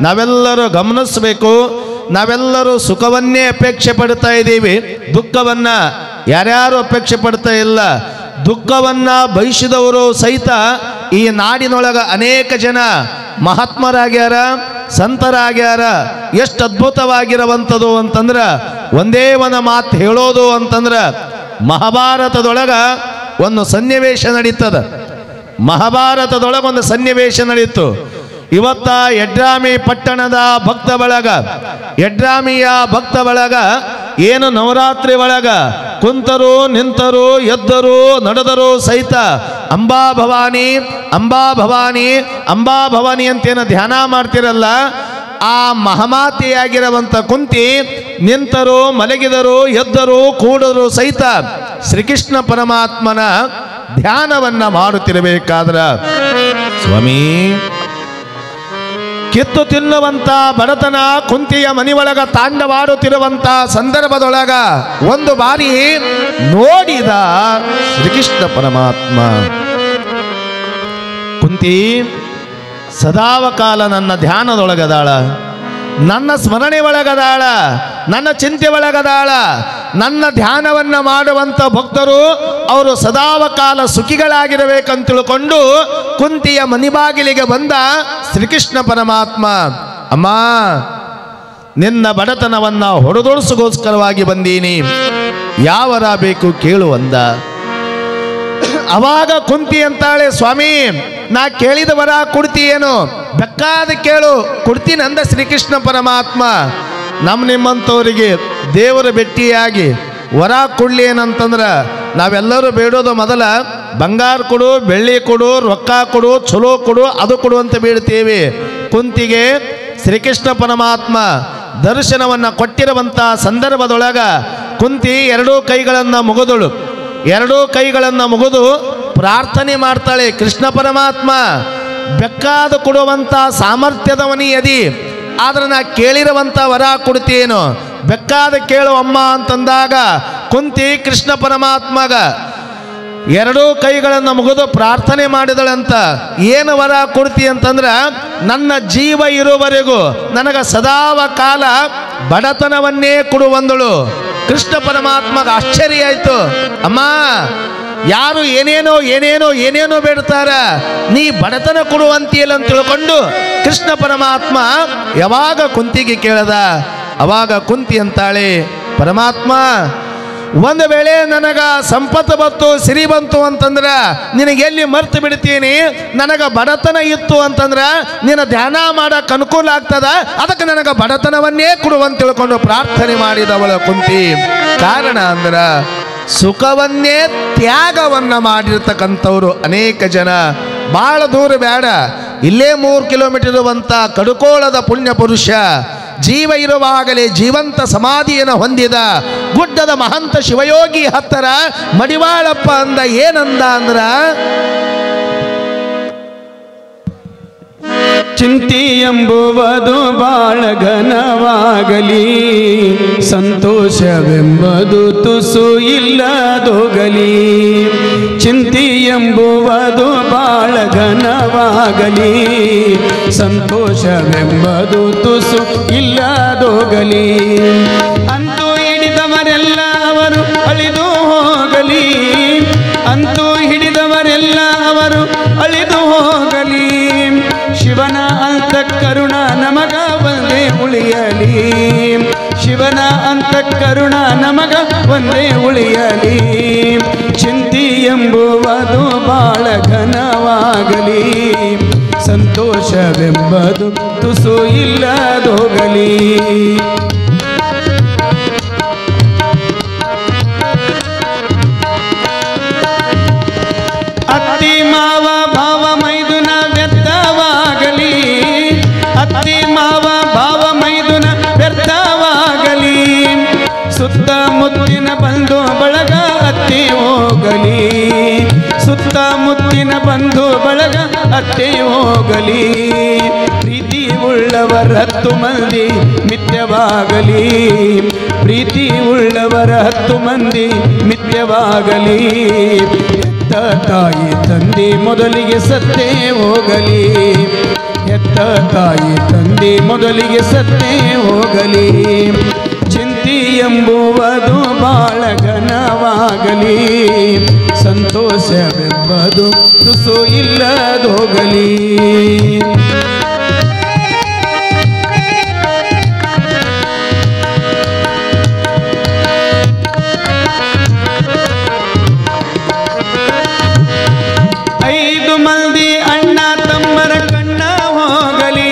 ನಾವೆಲ್ಲರೂ ಗಮನಿಸಬೇಕು. ನಾವೆಲ್ಲರೂ ಸುಖವನ್ನೇ ಅಪೇಕ್ಷೆ ಪಡ್ತಾ ಇದ್ದೀವಿ, ದುಃಖವನ್ನ ಯಾರ್ಯಾರು ಅಪೇಕ್ಷೆ ಪಡ್ತಾ ಇಲ್ಲ. ದುಃಖವನ್ನ ಬಯಸಿದವರು ಸಹಿತ ಈ ನಾಡಿನೊಳಗ ಅನೇಕ ಜನ ಮಹಾತ್ಮರಾಗ್ಯಾರ, ಸಂತರಾಗ್ಯಾರ. ಎಷ್ಟು ಅದ್ಭುತವಾಗಿರುವಂಥದ್ದು ಅಂತಂದ್ರೆ ಒಂದೇ ಒಂದು ಮಾತು ಹೇಳೋದು ಅಂತಂದ್ರೆ, ಮಹಾಭಾರತದೊಳಗ ಒಂದು ಸನ್ನಿವೇಶ ನಡೀತದ. ಮಹಾಭಾರತದೊಳಗೊಂದು ಸನ್ನಿವೇಶ ನಡೀತು. ಇವತ್ತ ಯಡ್ರಾಮಿ ಪಟ್ಟಣದ ಭಕ್ತ ಬಳಗ, ಯಡ್ರಾಮಿಯ ಭಕ್ತ ಬಳಗ ಏನು ನವರಾತ್ರಿ ಒಳಗ ಕುಂತರು, ನಿಂತರು, ಎದ್ದರು, ನಡೆದರು ಸಹಿತ ಅಂಬಾ ಭವಾನಿ ಅಂಬಾ ಭವಾನಿ ಅಂಬಾ ಭವಾನಿ ಅಂತೇನು ಧ್ಯಾನ ಮಾಡ್ತಿರಲ್ಲ, ಆ ಮಹಾಮಾತೆಯಾಗಿರುವಂಥ ಕುಂತಿ ನಿಂತರು, ಮಲಗಿದರು, ಎದ್ದರು, ಕೂಡರು ಸಹಿತ ಶ್ರೀಕೃಷ್ಣ ಪರಮಾತ್ಮನ ಧ್ಯಾನವನ್ನ ಮಾಡುತ್ತಿರಬೇಕಾದ್ರ ಸ್ವಾಮಿ ಕಿತ್ತು ತಿನ್ನುವಂತ ಬಡತನ ಕುಂತಿಯ ಮನೆಯೊಳಗ ತಾಂಡವಾಡುತ್ತಿರುವಂತ ಸಂದರ್ಭದೊಳಗ ಒಂದು ಬಾರಿ ನೋಡಿದ ಶ್ರೀಕೃಷ್ಣ ಪರಮಾತ್ಮ, ಕುಂತಿ ಸದಾವಕಾಲ ನನ್ನ ಧ್ಯಾನದೊಳಗದಾಳ, ನನ್ನ ಸ್ಮರಣೆ ಒಳಗದಾಳ, ನನ್ನ ಚಿಂತೆ ಒಳಗದಾಳ. ನನ್ನ ಧ್ಯಾನವನ್ನ ಮಾಡುವಂತ ಭಕ್ತರು ಅವರು ಸದಾವಕಾಲ ಸುಖಿಗಳಾಗಿರಬೇಕಂತ ತಿಳ್ಕೊಂಡು ಕುಂತಿಯ ಮನಿಬಾಗಿಲಿಗೆ ಬಂದ ಶ್ರೀಕೃಷ್ಣ ಪರಮಾತ್ಮ, ಅಮ್ಮ ನಿನ್ನ ಬಡತನವನ್ನ ಹೊಡೆದೊಳಿಸಗೋಸ್ಕರವಾಗಿ ಬಂದೀನಿ, ಯಾವರ ಬೇಕು ಕೇಳು ಅಂದ. ಅವಾಗ ಕುಂತಿ ಅಂತಾಳೆ, ಸ್ವಾಮಿ ನಾ ಕೇಳಿದ ವರ ಕೊಡ್ತೀಯೇನು? ಬೇಕಾದ ಕೇಳು, ಕೊಡ್ತೀನಿ ಅಂದ ಶ್ರೀಕೃಷ್ಣ ಪರಮಾತ್ಮ. ನಿಮ್ಮಂಥವರಿಗೆ ದೇವರ ಭೇಟಿಯಾಗಿ ವರ ಕೊಡ್ಲಿ ಏನಂತಂದ್ರೆ ನಾವೆಲ್ಲರೂ ಬೇಡೋದು ಮೊದಲ ಬಂಗಾರ ಕೊಡು, ಬೆಳ್ಳಿ ಕೊಡು, ರೊಕ್ಕ ಕೊಡು, ಚಲೋ ಕೊಡು, ಅದು ಕೊಡು ಅಂತ ಬೇಡ್ತೇವೆ. ಕುಂತಿಗೆ ಶ್ರೀಕೃಷ್ಣ ಪರಮಾತ್ಮ ದರ್ಶನವನ್ನು ಕೊಟ್ಟಿರುವಂಥ ಸಂದರ್ಭದೊಳಗ ಕುಂತಿ ಎರಡೂ ಕೈಗಳನ್ನು ಮುಗಿದಳು. ಎರಡೂ ಕೈಗಳನ್ನು ಮುಗಿದು ಪ್ರಾರ್ಥನೆ ಮಾಡ್ತಾಳೆ, ಕೃಷ್ಣ ಪರಮಾತ್ಮ ಬೆಕ್ಕಾದ ಕೊಡುವಂಥ ಸಾಮರ್ಥ್ಯದವನಿ ಅದಿ, ಆದ್ರೆ ನಾ ಕೇಳಿರುವಂಥ ವರ ಕೊಡ್ತೀಯೇನು? ಬೆಕ್ಕಾದ ಕೇಳು ಅಮ್ಮ ಅಂತಂದಾಗ ಕುಂತಿ ಕೃಷ್ಣ ಪರಮಾತ್ಮಗ ಎರಡೂ ಕೈಗಳನ್ನು ಮುಗಿದು ಪ್ರಾರ್ಥನೆ ಮಾಡಿದಳಂತ. ಏನು ವರ ಕೊಡ್ತಿ ಅಂತಂದ್ರೆ, ನನ್ನ ಜೀವ ಇರುವವರೆಗೂ ನನಗೆ ಸದಾವ ಕಾಲ ಬಡತನವನ್ನೇ ಕೊಡುವಂದಳು. ಕೃಷ್ಣ ಪರಮಾತ್ಮಗ ಆಶ್ಚರ್ಯ ಆಯ್ತು, ಅಮ್ಮ ಯಾರು ಏನೇನೋ ಏನೇನೋ ಏನೇನೋ ಬೇಡ್ತಾರ, ನೀ ಬಡತನ ಕೊಡುವಂತೀಯಲ್ಲ ಅಂತ ತಿಳ್ಕೊಂಡು ಕೃಷ್ಣ ಪರಮಾತ್ಮ ಯಾವಾಗ ಕುಂತಿಗೆ ಕೇಳದ, ಅವಾಗ ಕುಂತಿ ಅಂತಾಳೆ, ಪರಮಾತ್ಮ ಒಂದು ವೇಳೆ ನನಗ ಸಂಪತ್ತು ಬಂತು, ಸಿರಿ ಬಂತು ಅಂತಂದ್ರೆ ನಿನಗೆ ಎಲ್ಲಿ ಮರ್ತು ಬಿಡ್ತೀನಿ, ನನಗೆ ಬಡತನ ಇತ್ತು ಅಂತಂದ್ರೆ ನಿನ್ನ ಧ್ಯಾನ ಮಾಡಕ್ಕೆ ಅನುಕೂಲ ಆಗ್ತದ, ಅದಕ್ಕೆ ನನಗೆ ಬಡತನವನ್ನೇ ಕೊಡುವಂತ ತಿಳ್ಕೊಂಡು ಪ್ರಾರ್ಥನೆ ಮಾಡಿದವಳ ಕುಂತಿ. ಕಾರಣ ಅಂದ್ರ ಸುಖವನ್ನೇ ತ್ಯಾಗವನ್ನ ಮಾಡಿರ್ತಕ್ಕಂಥವ್ರು ಅನೇಕ ಜನ. ಭಾಳ ದೂರ ಬೇಡ, ಇಲ್ಲೇ 3 ಕಿಲೋಮೀಟರ್ ಇರುವಂಥ ಕಡುಕೋಳದ ಪುಣ್ಯ ಪುರುಷ ಜೀವ ಇರುವಾಗಲೇ ಜೀವಂತ ಸಮಾಧಿಯನ್ನು ಹೊಂದಿದ ಗುಡ್ಡದ ಮಹಂತ ಶಿವಯೋಗಿ ಹತ್ತರ ಮಡಿವಾಳಪ್ಪ ಅಂದ. ಏನಂದ ಅಂದ್ರ, ಚಿಂತೆ ಎಂಬುವುದು ಬಾಳ ಘನವಾಗಲಿ, ಸಂತೋಷವೆಂಬುದು ತುಸು ಇಲ್ಲದೋಗಲಿ. ಚಿಂತೆ ಎಂಬುವುದು ಬಾಳ ಘನವಾಗಲಿ, ಸಂತೋಷವೆಂಬುದು ತುಸು ಇಲ್ಲದೋಗಲಿ. ಅಂತೂ ಹಿಡಿದವರೆಲ್ಲ ಅವರು ಅಳಿದು ಹೋಗಲಿ, ಅಂತೂ ಹಿಡಿದವರೆಲ್ಲ ಅವರು ಅಳಿದು ಹೋಗಲಿ. ಶಿವನ ಅಂತಃಕರುಣ ನಮಗ ಒಂದೇ ಉಳಿಯಲಿ, ಶಿವನ ಅಂತಃಕರುಣ ನಮಗ ಒಂದೇ ಉಳಿಯಲಿ. ಚಿಂತೆ ಎಂಬುವುದು ಬಾಳ ಘನವಾಗಲಿ, ಸಂತೋಷವೆಂಬುದು ತುಸು ಇಲ್ಲದೋಗಲಿ. ಅತ್ತಿ ಮಾವ ಭಾವ ಮೈದುನ ವ್ಯರ್ಥವಾಗಲಿ, ಅತ್ತಿ ಮಾವ ಭಾವ ಮೈದುನ ವ್ಯರ್ಥವಾಗಲಿ. ಸುತ್ತಮುತ್ತಿನ ಬಂಧು ಬಳಗ ಅತ್ತಿ ಹೋಗಲಿ, ಸುತ್ತಮುತ್ತಿನ ಬಂಧು ಬಳಗ ಅತ್ತಿ ಹೋಗಲಿ. ಪ್ರೀತಿ ಉಳ್ಳವರ 10 ಮಂದಿ ಮಿಥ್ಯವಾಗಲಿ, ಪ್ರೀತಿ ಉಳ್ಳವರ 10 ಮಂದಿ ಮಿಥ್ಯವಾಗಲಿ. ತಾಯಿ ತಂದೆ ಮೊದಲಿಗೆ ಸತ್ತೇ ಹೋಗಲಿ, ಹೆತ್ತ ತಾಯಿ ತಂದೆ ಮೊದಲಿಗೆ ಸತ್ತೇ ಹೋಗಲಿ. ಚಿಂತೆ ಎಂಬುವುದು ಬಾಳ ಘನವಾಗಲಿ, ಸಂತೋಷವೆಂಬುದು ತುಸು ಇಲ್ಲದೋಗಲಿ. ಐದು ಮಂದಿ ಅಣ್ಣ ತಮ್ಮರ ಕಣ್ಣ ಹೋಗಲಿ,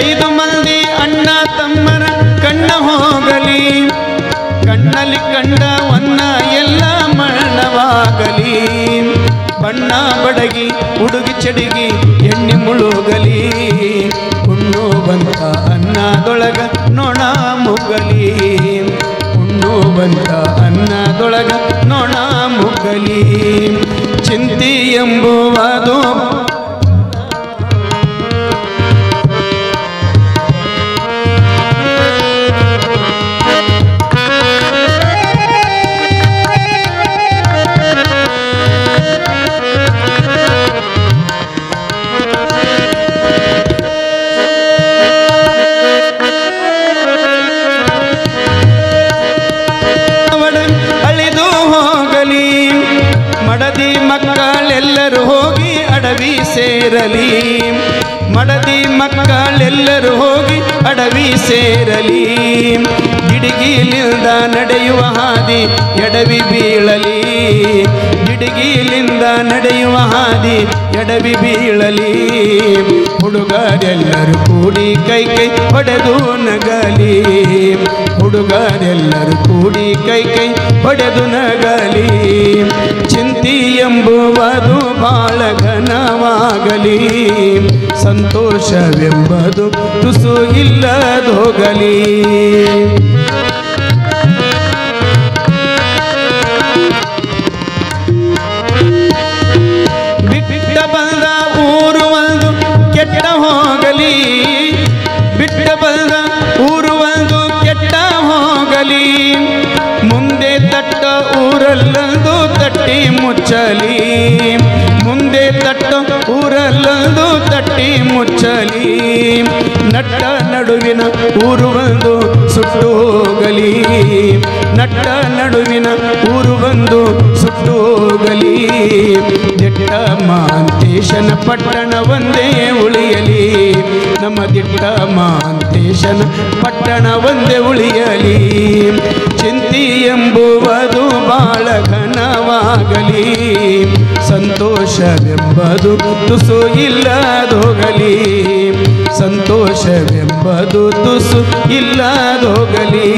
ಐದು ಮಂದಿ ಅಣ್ಣ ತಮ್ಮರ ಕಣ್ಣ ಹೋಗಲಿ. ಕಣ್ಣಲ್ಲಿ ಕಂಡವನ್ನ ಎಲ್ಲ ಮರಣವಾಗಲಿ. ಬಣ್ಣ ಬಡಗಿ ಹುಡುಗಿ ಚಡಿಗಿ ಎಣ್ಣೆ ಮುಳುಗಲಿ. ಉಣ್ಣುವಂತ ಅನ್ನದೊಳಗ ನೊಣ ಮುಗಲಿ, ಉಣ್ಣುವಂತ ಅನ್ನದೊಳಗ ನೊಣ ಮುಗಲಿ. ಚಿಂತೆ ಎಂಬುವುದು ಮಡದಿ ಮಕ್ಕಳೆಲ್ಲರೂ ಹೋಗಿ ಅಡವಿ ಸೇರಲಿ. ಮಡದಿ ಮಕ್ಕಳೆಲ್ಲರೂ ಹೋಗಿ ಅಡವಿ ಸೇರಲಿ. ಗಿಡಗಿಲಿಂದ ನಡೆಯುವ ಹಾದಿ ಎಡವಿ ಬೀಳಲಿ. ಗಿಡಗಿಲಿಂದ ನಡೆಯುವ ಹಾದಿ ಎಡವಿ ಬೀಳಲಿ. ಹುಡುಗರೆಲ್ಲರೂ ಕೂಡಿ ಕೈ ಕೈ ಹೊಡೆದು ನಗಲಿ. ಹುಡುಗರೆಲ್ಲರೂ ಕೂಡಿ ಕೈ ಕೈ ಹೊಡೆದು ನಗಲಿ. ಚಿಂತೆ ಎಂಬುವುದು ಬಾಳ ಘನವಾಗಲಿ, ಸಂತೋಷವೆಂಬುದು ತುಸು ಇಲ್ಲದೋಗಲಿ. ಬಿಟ್ಟ ಬಂದ ಊರು ಒಂದು ಕೆಟ್ಟ ಹೋಗಲಿ. ಬಿಟ್ಟ ಬಂದ ಊರು ಒಂದು ಕೆಟ್ಟ ಹೋಗಲಿ. ಮುಂದೆ ತಟ್ಟ ಊರಲ್ಲೊಂದು ತಟ್ಟಿ ಮುಚ್ಚಲಿ. ಮುಂದೆ ತಟ್ಟ ಊರಲ್ಲೊಂದು ತಟ್ಟಿ ಮುಚ್ಚಲಿ. ನಟ್ಟ ನಡುವಿನ ಊರು ಒಂದು ಸುಟ್ಟು ಹೋಗಲಿ. ನಟ್ಟ ನಡುವಿನ ಊರು ಒಂದು ಸುಟ್ಟು ಹೋಗಲಿ. ದಿಟ್ಟ ಮಹಾಂತೇಶನ ಪಟ್ಟಣ ಒಂದೇ ಉಳಿಯಲಿ. ನಮ್ಮ ದಿಟ್ಟ ಮಹಾಂತೇಶನ ಪಟ್ಟಣ ಒಂದೇ ಉಳಿಯಲಿ. ಚಿಂತೆ ಎಂಬುವುದು ಬಾಳ ಘನವಾಗಲಿ, ಸಂತೋಷವೆಂಬುದು ತುಸು ಇಲ್ಲದೋಗಲಿ. ಸಂತೋಷವೆಂಬುದು ತುಸು ಇಲ್ಲದೋಗಲಿ.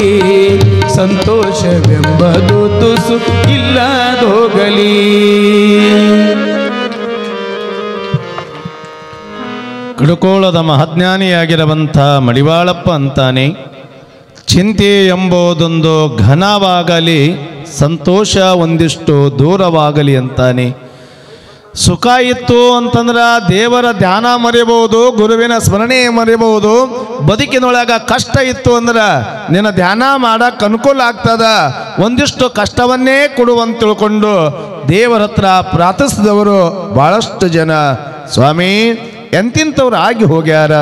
ಸಂತೋಷವೆಂಬುದು ತುಸು ಇಲ್ಲದೋಗಲಿ. ಕಡುಕೋಳದ ಮಹಾಜ್ಞಾನಿಯಾಗಿರುವಂಥ ಮಡಿವಾಳಪ್ಪ ಅಂತಾನೆ, ಚಿಂತೆ ಎಂಬುದೊಂದು ಘನವಾಗಲಿ, ಸಂತೋಷ ಒಂದಿಷ್ಟು ದೂರವಾಗಲಿ ಅಂತಾನೆ. ಸುಖ ಇತ್ತು ಅಂತಂದ್ರೆ ದೇವರ ಧ್ಯಾನ ಮರೆಯಬಹುದು, ಗುರುವಿನ ಸ್ಮರಣೆ ಮರೆಯಬಹುದು. ಬದುಕಿನೊಳಗ ಕಷ್ಟ ಇತ್ತು ಅಂದ್ರೆ ನಿನ್ನ ಧ್ಯಾನ ಮಾಡಕ್ಕೆ ಅನುಕೂಲ ಆಗ್ತದ. ಒಂದಿಷ್ಟು ಕಷ್ಟವನ್ನೇ ಕೊಡುವಂತ ತಿಳ್ಕೊಂಡು ದೇವರ ಹತ್ರ ಪ್ರಾರ್ಥಿಸಿದವರು ಬಹಳಷ್ಟು ಜನ. ಸ್ವಾಮಿ ಎಂತಿಂಥವ್ರು ಆಗಿ ಹೋಗ್ಯಾರ,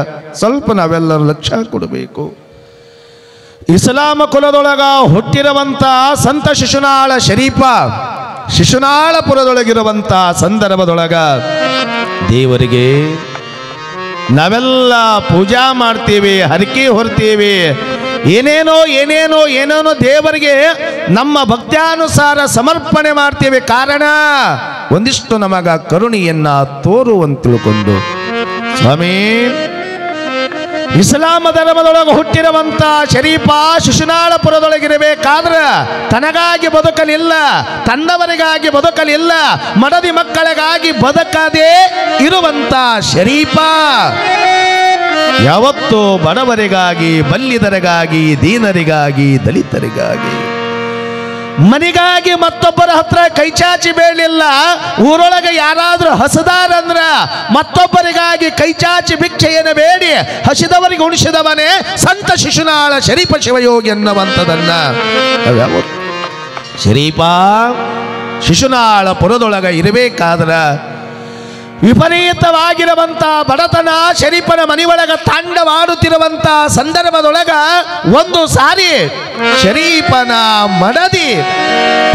ಸ್ವಲ್ಪ ನಾವೆಲ್ಲರೂ ಲಕ್ಷ್ಯ ಕೊಡಬೇಕು. ಇಸ್ಲಾಮ ಕುಲದೊಳಗ ಹುಟ್ಟಿರುವಂಥ ಸಂತ ಶಿಶುನಾಳ ಶರೀಫ ಶಿಶುನಾಳಪುರದೊಳಗಿರುವಂಥ ಸಂದರ್ಭದೊಳಗ ದೇವರಿಗೆ ನಾವೆಲ್ಲ ಪೂಜಾ ಮಾಡ್ತೀವಿ, ಹರಕೆ ಹೊರ್ತೀವಿ, ಏನೇನೋ ದೇವರಿಗೆ ನಮ್ಮ ಭಕ್ತ್ಯಾನುಸಾರ ಸಮರ್ಪಣೆ ಮಾಡ್ತೀವಿ. ಕಾರಣ ಒಂದಿಷ್ಟು ನಮಗ ಕರುಣೆಯನ್ನ ತೋರುವಂತ ತಿಳ್ಕೊಂಡು ಸ್ವಾಮಿ ಇಸ್ಲಾಮ ಧರ್ಮದೊಳಗೆ ಹುಟ್ಟಿರುವಂತ ಶರೀಫ ಶಿಶುನಾಳಪುರದೊಳಗಿರಬೇಕಾದ್ರೆ ತನಗಾಗಿ ಬದುಕಲಿಲ್ಲ, ತನ್ನವರಿಗಾಗಿ ಬದುಕಲಿಲ್ಲ, ಮಡದಿ ಮಕ್ಕಳಿಗಾಗಿ ಬದುಕದೇ ಇರುವಂತ ಶರೀಫ ಯಾವತ್ತೂ ಬಡವರಿಗಾಗಿ, ಬಲ್ಲಿದರಿಗಾಗಿ, ದೀನರಿಗಾಗಿ, ದಲಿತರಿಗಾಗಿ, ಮನಿಗಾಗಿ ಮತ್ತೊಬ್ಬರ ಹತ್ರ ಕೈಚಾಚಿ ಬೇಡಲಿಲ್ಲ. ಊರೊಳಗೆ ಯಾರಾದ್ರೂ ಹಸದಾರಂದ್ರ ಮತ್ತೊಬ್ಬರಿಗಾಗಿ ಕೈಚಾಚಿ ಭಿಕ್ಷೆಯನ್ನು ಬೇಡಿ ಹಸಿದವರಿಗೆ ಉಣಿಸಿದವನೇ ಸಂತ ಶಿಶುನಾಳ ಶರೀಫ ಶಿವಯೋಗಿ ಎನ್ನುವಂಥದನ್ನ ಶರೀಫ ಶಿಶುನಾಳ ಪುರದೊಳಗ ಇರಬೇಕಾದ್ರ ವಿಪರೀತವಾಗಿರುವಂಥ ಬಡತನ ಶರೀಫನ ಮನೆಯೊಳಗ ತಾಂಡವಾಡುತ್ತಿರುವಂಥ ಸಂದರ್ಭದೊಳಗ ಒಂದು ಸಾರಿ ಶರೀಫನ ಮಡದಿ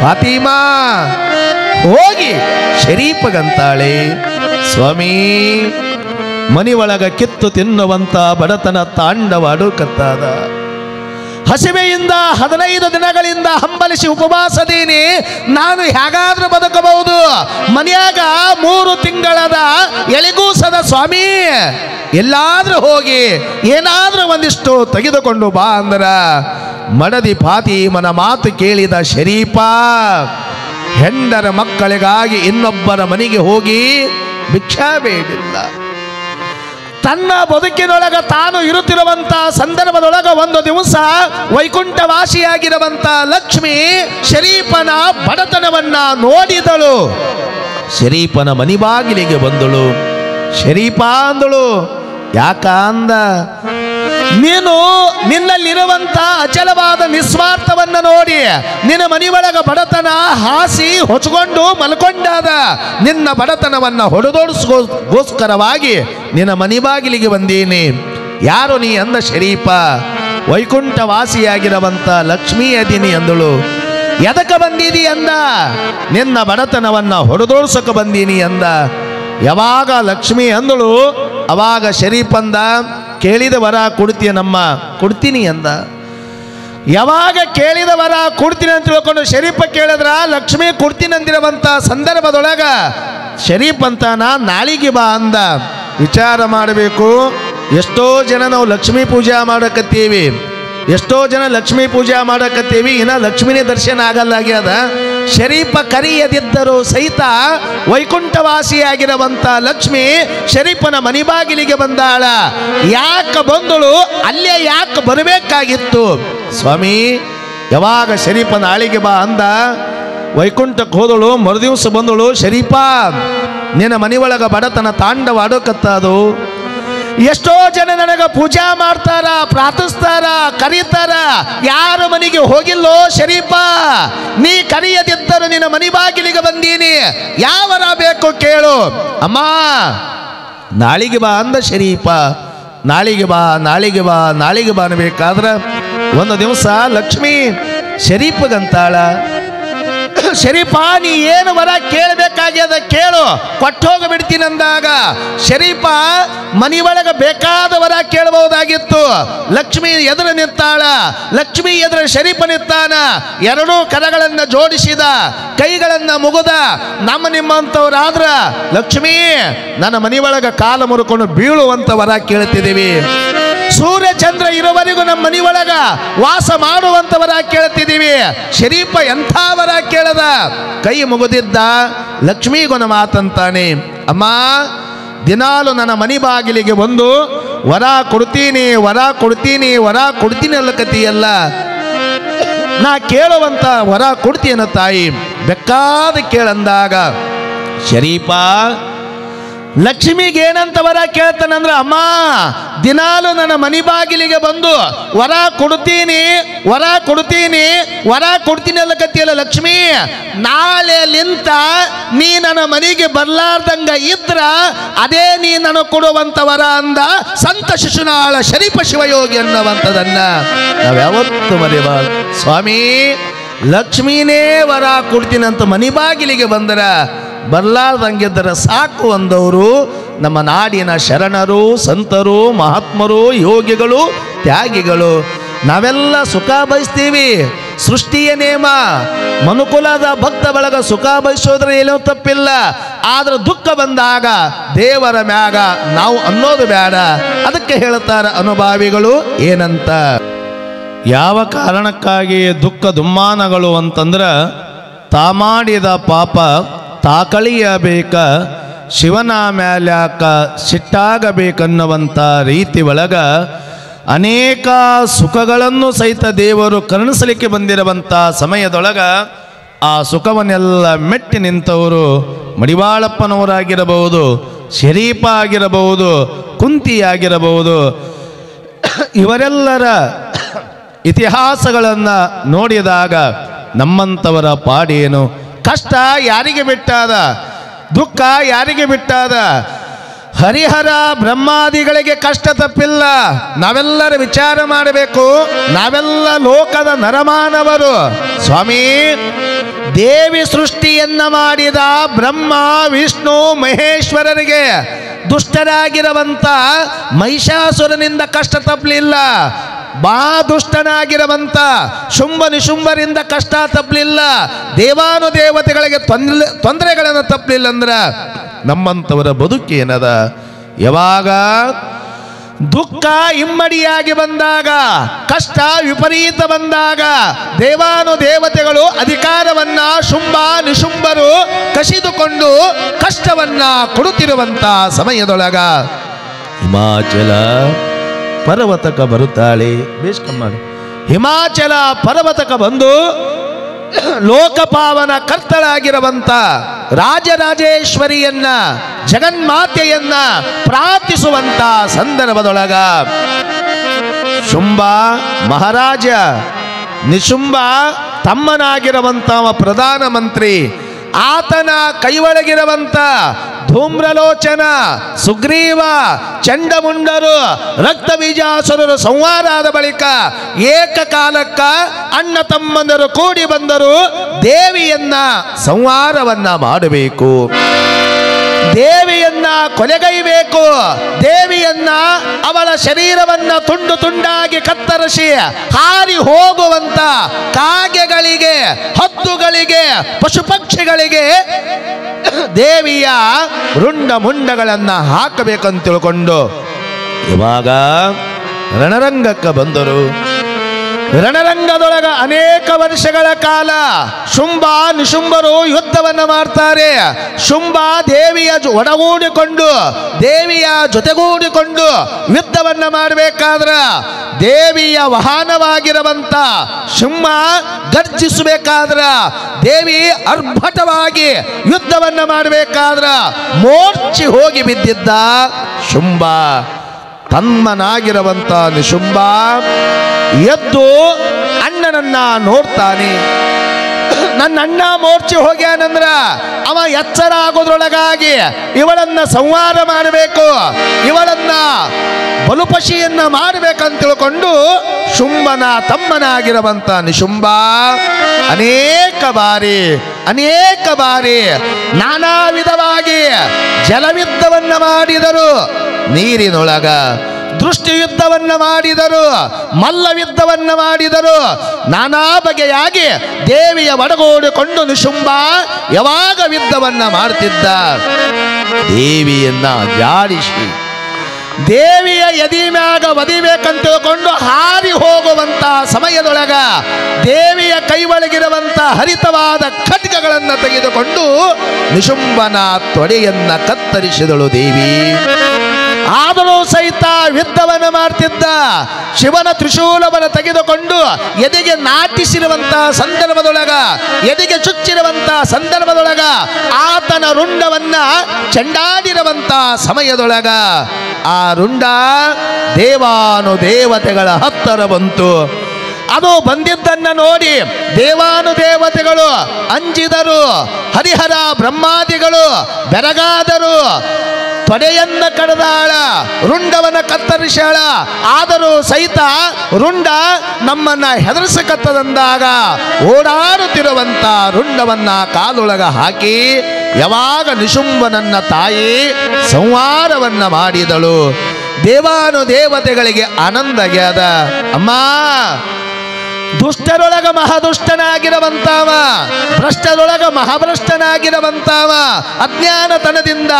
ಫಾತಿಮಾ ಹೋಗಿ ಶರೀಫಗಂತಾಳೆ, ಸ್ವಾಮಿ, ಮನೆಯೊಳಗ ಕಿತ್ತು ತಿನ್ನುವಂಥ ಬಡತನ ತಾಂಡವಾಡುಕತ್ತಾದ. ಹಸಿವೆಯಿಂದ 15 ದಿನಗಳಿಂದ ಹಂಬಲಿಸಿ ಉಪವಾಸದೀನಿ, ನಾನು ಹೇಗಾದ್ರೂ ಬದುಕಬಹುದು. ಮನೆಯಾಗ 3 ತಿಂಗಳದ ಎಲೆಗೂಸದ ಸ್ವಾಮಿ, ಎಲ್ಲಾದ್ರೂ ಹೋಗಿ ಏನಾದ್ರೂ ಒಂದಿಷ್ಟು ತೆಗೆದುಕೊಂಡು ಬಾ ಅಂದ್ರ ಮಡದಿ ಫಾತಿಮನ ಮಾತು ಕೇಳಿದ ಶರೀಫ ಹೆಂಡರ ಮಕ್ಕಳಿಗಾಗಿ ಇನ್ನೊಬ್ಬರ ಮನೆಗೆ ಹೋಗಿ ಭಿಕ್ಷಾ ಬೇಡಿಲ್ಲ. ತನ್ನ ಬದುಕಿನೊಳಗ ತಾನು ಇರುತ್ತಿರುವಂತ ಸಂದರ್ಭದೊಳಗ ಒಂದು ದಿವಸ ವೈಕುಂಠವಾಸಿಯಾಗಿರುವಂತ ಲಕ್ಷ್ಮಿ ಶರೀಫನ ಬಡತನವನ್ನ ನೋಡಿದಳು. ಶರೀಫನ ಮನಿ ಬಾಗಿಲಿಗೆ ಬಂದಳು. ಶರೀಫ ಅಂದಳು, ಯಾಕ ಅಂದ, ನೀನು ನಿನ್ನಲ್ಲಿರುವಂತ ಅಚಲವಾದ ನಿಸ್ವಾರ್ಥವನ್ನ ನೋಡಿ ನಿನ್ನ ಮನೆಯೊಳಗ ಬಡತನ ಹಾಸಿ ಹೊಚ್ಕೊಂಡು ಮಲ್ಕೊಂಡಾದ. ನಿನ್ನ ಬಡತನವನ್ನ ಹೊಡೆದೋಡಿಸ್ಗೋಸ್ಕರವಾಗಿ ನಿನ್ನ ಮನೆ ಬಾಗಿಲಿಗೆ ಬಂದೀನಿ. ಯಾರು ನೀ ಅಂದ ಶರೀಫ. ವೈಕುಂಠವಾಸಿಯಾಗಿರುವಂತ ಲಕ್ಷ್ಮೀ ಅದೀನಿ ಅಂದಳು. ಎದಕ್ಕೆ ಬಂದೀನಿ ಅಂದ, ನಿನ್ನ ಬಡತನವನ್ನ ಹೊಡೆದೋಡ್ಸಕ್ಕೆ ಬಂದೀನಿ ಅಂದ. ಯಾವಾಗ ಲಕ್ಷ್ಮಿ ಅಂದಳು ಅವಾಗ ಶರೀಫ್ ಅಂದ, ಕೇಳಿದ ವರ ಕೊಡ್ತೀಯನಮ್ಮ, ಕೊಡ್ತೀನಿ ಅಂದ. ಯಾವಾಗ ಕೇಳಿದ ವರ ಕೊಡ್ತೀನಿ ಅಂತ ತಿಳ್ಕೊಂಡು ಶರೀಫ ಕೇಳಿದ್ರ ಲಕ್ಷ್ಮಿ ಕೊಡ್ತೀನಿ ಅಂದಿರುವಂತ ಸಂದರ್ಭದೊಳಗ ಶರೀಫ್ ಅಂತ ನಾಳಿಗೆ ಬಾ ಅಂದ. ವಿಚಾರ ಮಾಡಬೇಕು, ಎಷ್ಟೋ ಜನ ನಾವು ಲಕ್ಷ್ಮೀ ಪೂಜಾ ಮಾಡಕತ್ತೀವಿ, ಎಷ್ಟೋ ಜನ ಲಕ್ಷ್ಮೀ ಪೂಜಾ ಮಾಡಕತ್ತೀವಿ, ಇನ್ನ ಲಕ್ಷ್ಮಿನೇ ದರ್ಶನ ಆಗಲ್ಲಾಗ್ಯದ. ಶರೀಫ ಕರಿಯದಿದ್ದರೂ ಸಹಿತ ವೈಕುಂಠವಾಸಿಯಾಗಿರುವಂತ ಲಕ್ಷ್ಮಿ ಶರೀಫನ ಮನಿ ಬಾಗಿಲಿಗೆ ಬಂದಾಳ. ಯಾಕೆ ಬಂದಳು, ಅಲ್ಲೇ ಯಾಕೆ ಬರಬೇಕಾಗಿತ್ತು ಸ್ವಾಮಿ? ಯಾವಾಗ ಶರೀಫನ ಆಳಿಗೆ ಬಾ ಅಂದ ವೈಕುಂಠಕ್ಕೆ ಹೋದಳು. ಮರುದಿವಸ ಬಂದಳು, ಶರೀಫ ನಿನ್ನ ಮನೆಯೊಳಗ ಬಡತನ ತಾಂಡವಾಡೋಕತ್ತದು. ಎಷ್ಟೋ ಜನ ನನಗ ಪೂಜಾ ಮಾಡ್ತಾರ, ಪ್ರಾರ್ಥಿಸ್ತಾರ, ಕರೀತಾರ, ಯಾರ ಮನೆಗೆ ಹೋಗಿಲ್ಲೋ ಶರೀಫ. ನೀ ಕರೆಯದಿದ್ದರು ನಿನ್ನ ಮನೆ ಬಾಗಿಲಿಗೆ ಬಂದೀನಿ, ಯಾವರ ಬೇಕು ಕೇಳು. ಅಮ್ಮ ನಾಳಿಗೆ ಬಾ ಅಂದ ಶರೀಫ. ನಾಳಿಗೆ ಬಾ, ನಾಳಿಗೆ ಬಾ, ನಾಳಿಗೆ ಬಾ ಅನ್ಬೇಕಾದ್ರೆ ಒಂದು ದಿವಸ ಲಕ್ಷ್ಮಿ ಶರೀಫಗಂತಾಳ, ಶರೀಫ ನೀ ಏನು ವರ ಕೇಳಬೇಕಾಗ್ಯದ ಕೇಳು, ಕೊಟ್ಟು ಹೋಗಿಬಿಡ್ತೀನಿ ಅಂದಾಗ ಶರೀಫ ಮನೆಯೊಳಗ ಬೇಕಾದ ವರ ಕೇಳಬಹುದಾಗಿತ್ತು. ಲಕ್ಷ್ಮಿ ಎದುರು ನಿಂತಾಳ. ಲಕ್ಷ್ಮಿ ಎದುರು ಶರೀಫ ನಿಂತಾನ. ಎರಡೂ ಕರಗಳನ್ನ ಜೋಡಿಸಿದ, ಕೈಗಳನ್ನ ಮುಗಿದ. ನಮ್ಮ ನಿಮ್ಮಂತವರಾದ್ರ ಲಕ್ಷ್ಮಿ ನನ್ನ ಮನೆಯೊಳಗ ಕಾಲ ಮುರುಕೊಂಡು ಬೀಳುವಂತ ವರ ಕೇಳ್ತಿದ್ದೀವಿ. ಸೂರ್ಯ ಚಂದ್ರ ಇರುವವರೆಗೂ ನಮ್ಮ ಮನೆಯೊಳಗ ವಾಸ ಮಾಡುವಂತವರ ಕೇಳ್ತಿದ್ದೀವಿ. ಶರೀಫ ಎಂಥ ವರ ಕೇಳದ, ಕೈ ಮುಗಿದಿದ್ದ. ಲಕ್ಷ್ಮೀಗೊನ ಮಾತಂತಾನೆ, ಅಮ್ಮ ದಿನಾಲು ನನ್ನ ಮನೆ ಬಾಗಿಲಿಗೆ ಬಂದು ವರ ಕೊಡ್ತೀನಿ, ವರ ಕೊಡ್ತೀನಿ, ವರ ಕೊಡ್ತೀನಿ ಅಲ್ಲಕತಿಯಲ್ಲ, ನಾ ಕೇಳುವಂತ ವರ ಕೊಡ್ತೀನ ತಾಯಿ, ಬೇಕಾದ ಕೇಳಂದಾಗ ಶರೀಫ ಲಕ್ಷ್ಮಿಗೆ ಏನಂತ ವರ ಕೇಳ್ತಾನಂದ್ರ, ಅಮ್ಮ ದಿನಾಲು ನನ್ನ ಮನೆ ಬಾಗಿಲಿಗೆ ಬಂದು ವರ ಕೊಡ್ತೀನಿ, ವರ ಕೊಡ್ತೀನಿ, ವರ ಕೊಡ್ತೀನಿ ಅಲ್ಲಕತ್ತಿಯಲ್ಲ ಲಕ್ಷ್ಮಿ, ನಾಳೆಲಿಂತ ನೀ ನನ್ನ ಮನೆಗೆ ಬರ್ಲಾರ್ದಂಗ ಇದ್ರ ಅದೇ ನೀ ನನಗೆ ಕೊಡುವಂತ ವರ ಅಂದ ಸಂತ ಶಿಶುನಾಳ ಶರೀಫ ಶಿವಯೋಗಿ ಅನ್ನುವಂಥದನ್ನ ನಾವ್ಯಾವತ್ತು ಮರೆಯಬಾರದು. ಸ್ವಾಮಿ ಲಕ್ಷ್ಮೀನೇ ವರ ಕೊಡ್ತೀನಿ ಅಂತ ಮನೆ ಬಾಗಿಲಿಗೆ ಬಂದರ ಬರ್ಲಾರ್ದಂಗಿದ್ದರ ಸಾಕು ಅಂದವರು ನಮ್ಮ ನಾಡಿನ ಶರಣರು, ಸಂತರು, ಮಹಾತ್ಮರು, ಯೋಗಿಗಳು, ತ್ಯಾಗಿಗಳು. ನಾವೆಲ್ಲ ಸುಖ ಬಯಸ್ತೀವಿ, ಸೃಷ್ಟಿಯ ನೇಮ. ಮನುಕುಲದ ಭಕ್ತ ಬಳಗ ಸುಖ ಬಯಸೋದ್ರೆ ಏನೋ ತಪ್ಪಿಲ್ಲ. ಆದ್ರೆ ದುಃಖ ಬಂದಾಗ ದೇವರ ಮ್ಯಾಗ ನಾವು ಅನ್ನೋದು ಬೇಡ. ಅದಕ್ಕೆ ಹೇಳ್ತಾರ ಅನುಭಾವಿಗಳು ಏನಂತ, ಯಾವ ಕಾರಣಕ್ಕಾಗಿ ದುಃಖ ದುಮ್ಮಾನಗಳು ಅಂತಂದ್ರ ತಾ ಮಾಡಿದ ಪಾಪ ತಾಕಳಿಯಬೇಕ, ಶಿವನ ಮ್ಯಾಲ್ಯಾಕ ಸಿಟ್ಟಾಗಬೇಕನ್ನುವಂಥ ರೀತಿ ಒಳಗ ಅನೇಕ ಸುಖಗಳನ್ನು ಸಹಿತ ದೇವರು ಕರುಣಿಸಲಿಕ್ಕೆ ಬಂದಿರುವಂಥ ಸಮಯದೊಳಗ ಆ ಸುಖವನ್ನೆಲ್ಲ ಮೆಟ್ಟಿ ನಿಂತವರು ಮಡಿವಾಳಪ್ಪನವರಾಗಿರಬಹುದು, ಶರೀಫ ಆಗಿರಬಹುದು, ಕುಂತಿಯಾಗಿರಬಹುದು. ಇವರೆಲ್ಲರ ಇತಿಹಾಸಗಳನ್ನು ನೋಡಿದಾಗ ನಮ್ಮಂಥವರ ಪಾಡೇನು, ಕಷ್ಟ ಯಾರಿಗೆ ಬಿಟ್ಟಾದ. ದುಃಖ ಯಾರಿಗೆ ಬಿಟ್ಟಾದ? ಹರಿಹರ ಬ್ರಹ್ಮಾದಿಗಳಿಗೆ ಕಷ್ಟ ತಪ್ಪಿಲ್ಲ. ನಾವೆಲ್ಲರ ವಿಚಾರ ಮಾಡಬೇಕು. ನಾವೆಲ್ಲ ಲೋಕದ ನರಮಾನವರು. ಸ್ವಾಮಿ, ದೇವಿ ಸೃಷ್ಟಿಯನ್ನ ಮಾಡಿದ ಬ್ರಹ್ಮ ವಿಷ್ಣು ಮಹೇಶ್ವರರಿಗೆ ದುಷ್ಟರಾಗಿರುವಂತ ಮಹಿಷಾಸುರನಿಂದ ಕಷ್ಟ ತಪ್ಪಲಿಲ್ಲ. ಬಾ ದುಷ್ಟನಾಗಿರುವಂತ ಶುಂಭ ನಿಶುಂಭರಿಂದ ಕಷ್ಟ ತಪ್ಪಲಿಲ್ಲ. ದೇವಾನುದೇವತೆಗಳಿಗೆ ತೊಂದರೆಗಳನ್ನು ತಪ್ಪಲಿಲ್ಲ. ಅಂದ್ರ ನಮ್ಮಂಥವರ ಬದುಕು ಏನದ? ಯಾವಾಗ ದುಃಖ ಇಮ್ಮಡಿಯಾಗಿ ಬಂದಾಗ, ಕಷ್ಟ ವಿಪರೀತ ಬಂದಾಗ, ದೇವಾನುದೇವತೆಗಳು ಅಧಿಕಾರವನ್ನ ಶುಂಭ ನಿಶುಂಭರು ಕಸಿದುಕೊಂಡು ಕಷ್ಟವನ್ನ ಕೊಡುತ್ತಿರುವಂತ ಸಮಯದೊಳಗ ಹಿಮಾಚಲ ಪರ್ವತಕ ಬರುತ್ತಾಳೆ. ಬೇಸ್ಕಮ್ಮ ಹಿಮಾಚಲ ಪರ್ವತಕ ಬಂದು ಲೋಕಪಾವನ ಕರ್ತಳಾಗಿರುವಂತ ರಾಜರಾಜೇಶ್ವರಿಯನ್ನ ಜಗನ್ಮಾತೆಯನ್ನ ಪ್ರಾರ್ಥಿಸುವಂತ ಸಂದರ್ಭದೊಳಗ ಶುಂಭ ಮಹಾರಾಜ, ನಿಶುಂಭ ತಮ್ಮನಾಗಿರುವಂತ ಪ್ರಧಾನಮಂತ್ರಿ, ಆತನ ಕೈಯೊಳಗಿರುವಂತ ಧೂಮ್ರಲೋಚನ, ಸುಗ್ರೀವ, ಚಂಡಮುಂಡರು, ರಕ್ತಬೀಜಾಸುರರು ಸಂಹಾರ ಆದ ಬಳಿಕ ಏಕಕಾಲಕ್ಕ ಅಣ್ಣ ತಮ್ಮಂದರು ಕೂಡಿ ಬಂದರು. ದೇವಿಯನ್ನ ಸಂಹಾರವನ್ನ ಮಾಡಬೇಕು, ದೇವಿಯನ್ನ ಕೊಲೆಗೈಬೇಕು, ದೇವಿಯನ್ನ ಅವಳ ಶರೀರವನ್ನ ತುಂಡು ತುಂಡಾಗಿ ಕತ್ತರಿಸಿ ಹಾರಿ ಹೋಗುವಂತ ಕಾಗೆಗಳಿಗೆ, ಹದ್ದುಗಳಿಗೆ, ಪಶು ಪಕ್ಷಿಗಳಿಗೆ ದೇವಿಯ ರುಂಡ ಮುಂಡಗಳನ್ನ ಹಾಕಬೇಕಂತ ತಿಳ್ಕೊಂಡು ಇವಾಗ ರಣರಂಗಕ್ಕೆ ಬಂದರು. ರಣರಂಗದೊಳಗ ಅನೇಕ ವರ್ಷಗಳ ಕಾಲ ಶುಂಭ ನಿಶುಂಭರು ಯುದ್ಧವನ್ನು ಮಾಡ್ತಾರೆ. ಶುಂಭ ದೇವಿಯ ಒಡಗೂಡಿಕೊಂಡು, ದೇವಿಯ ಜೊತೆಗೂಡಿಕೊಂಡು ಯುದ್ಧವನ್ನು ಮಾಡಬೇಕಾದ್ರ ದೇವಿಯ ವಾಹನವಾಗಿರುವಂತ ಸಿಂಹ ಗರ್ಜಿಸಬೇಕಾದ್ರ, ದೇವಿ ಅರ್ಭಟವಾಗಿ ಯುದ್ಧವನ್ನು ಮಾಡಬೇಕಾದ್ರ ಮೋರ್ಚಿ ಹೋಗಿ ಬಿದ್ದಿದ್ದ ಶುಂಭ. ತಮ್ಮನಾಗಿರುವಂತ ನಿಶುಂಭ ಎದ್ದು ಅಣ್ಣನನ್ನ ನೋಡ್ತಾನೆ. ನನ್ನ ಅಣ್ಣ ಮೋರ್ಚಿ ಹೋಗ್ಯಾನಂದ್ರ ಅವ ಎಚ್ಚರ ಆಗೋದ್ರೊಳಗಾಗಿ ಇವಳನ್ನ ಸಂಹಾರ ಮಾಡಬೇಕು, ಇವಳನ್ನ ಬಲುಪಶಿಯನ್ನ ಮಾಡಬೇಕಂತ ತಿಳ್ಕೊಂಡು ಶುಂಭನ ತಮ್ಮನಾಗಿರುವಂತ ನಿಶುಂಭ ಅನೇಕ ಬಾರಿ ನಾನಾ ವಿಧವಾಗಿ ಜಲಯುದ್ಧವನ್ನ ಮಾಡಿದರು, ನೀರಿನೊಳಗ ದೃಷ್ಟಿ ಯುದ್ಧವನ್ನ ಮಾಡಿದರು, ಮಲ್ಲಯುದ್ಧವನ್ನ ಮಾಡಿದರು. ನಾನಾ ಬಗೆಯಾಗಿ ದೇವಿಯ ಒಡಗೂಡಿಕೊಂಡು ನಿಶುಂಭ ಯಾವಾಗ ಯುದ್ಧವನ್ನ ಮಾಡ್ತಿದ್ದ, ದೇವಿಯನ್ನ ಜಾಡಿಸಿ ದೇವಿಯ ಎದಿ ಮ್ಯಾಗ ಒದಿಬೇಕಂತ ತಿಳ್ಕೊಂಡು ಹಾರಿ ಹೋಗುವಂತ ಸಮಯದೊಳಗ ದೇವಿಯ ಕೈ ಒಳಗಿರುವಂತ ಹರಿತವಾದ ಖಡ್ಗಗಳನ್ನು ತೆಗೆದುಕೊಂಡು ನಿಶುಂಭನ ತೊಡೆಯನ್ನ ಕತ್ತರಿಸಿದಳು ದೇವಿ. ಆದರೂ ಸಹಿತ ಯುದ್ಧವನ್ನು ಮಾಡ್ತಿದ್ದ. ಶಿವನ ತ್ರಿಶೂಲವನ್ನು ತೆಗೆದುಕೊಂಡು ಎದೆಗೆ ನಾಟಿಸಿರುವಂತ ಸಂದರ್ಭದೊಳಗ, ಎದೆಗೆ ಚುಚ್ಚಿರುವಂತ ಸಂದರ್ಭದೊಳಗ ಆತನ ರುಂಡವನ್ನ ಚೆಂಡಾಡಿರುವಂತ ಸಮಯದೊಳಗ ಆ ರುಂಡ ದೇವಾನುದೇವತೆಗಳ ಹತ್ತಿರ ಬಂತು. ಅದು ಬಂದಿದ್ದನ್ನ ನೋಡಿ ದೇವಾನುದೇವತೆಗಳು ಅಂಜಿದರು, ಹರಿಹರ ಬ್ರಹ್ಮಾದಿಗಳು ಬೆರಗಾದರು. ತೊಡೆಯನ್ನ ಕಡದಾಳ, ರುಂಡವನ್ನ ಕತ್ತರಿಸಾಳ. ಆದರೂ ಸಹಿತ ರುಂಡ ನಮ್ಮನ್ನ ಹೆದರಿಸಕತ್ತದಂದಾಗ ಓಡಾಡುತ್ತಿರುವಂತ ರುಂಡವನ್ನ ಕಾಲೊಳಗ ಹಾಕಿ ಯಾವಾಗ ನಿಶುಂಭನನ್ನ ತಾಯಿ ಸಂಹಾರವನ್ನ ಮಾಡಿದಳು. ದೇವಾನುದೇವತೆಗಳಿಗೆ ಆನಂದ ಆಗ್ಯಾದ. ಅಮ್ಮ, ದುಷ್ಟರೊಳಗ ಮಹಾದುಷ್ಟನಾಗಿರುವಂತಾವ, ಭ್ರಷ್ಟರೊಳಗ ಮಹಾಭ್ರಷ್ಟನಾಗಿರುವಂತಾವ, ಅಜ್ಞಾನತನದಿಂದ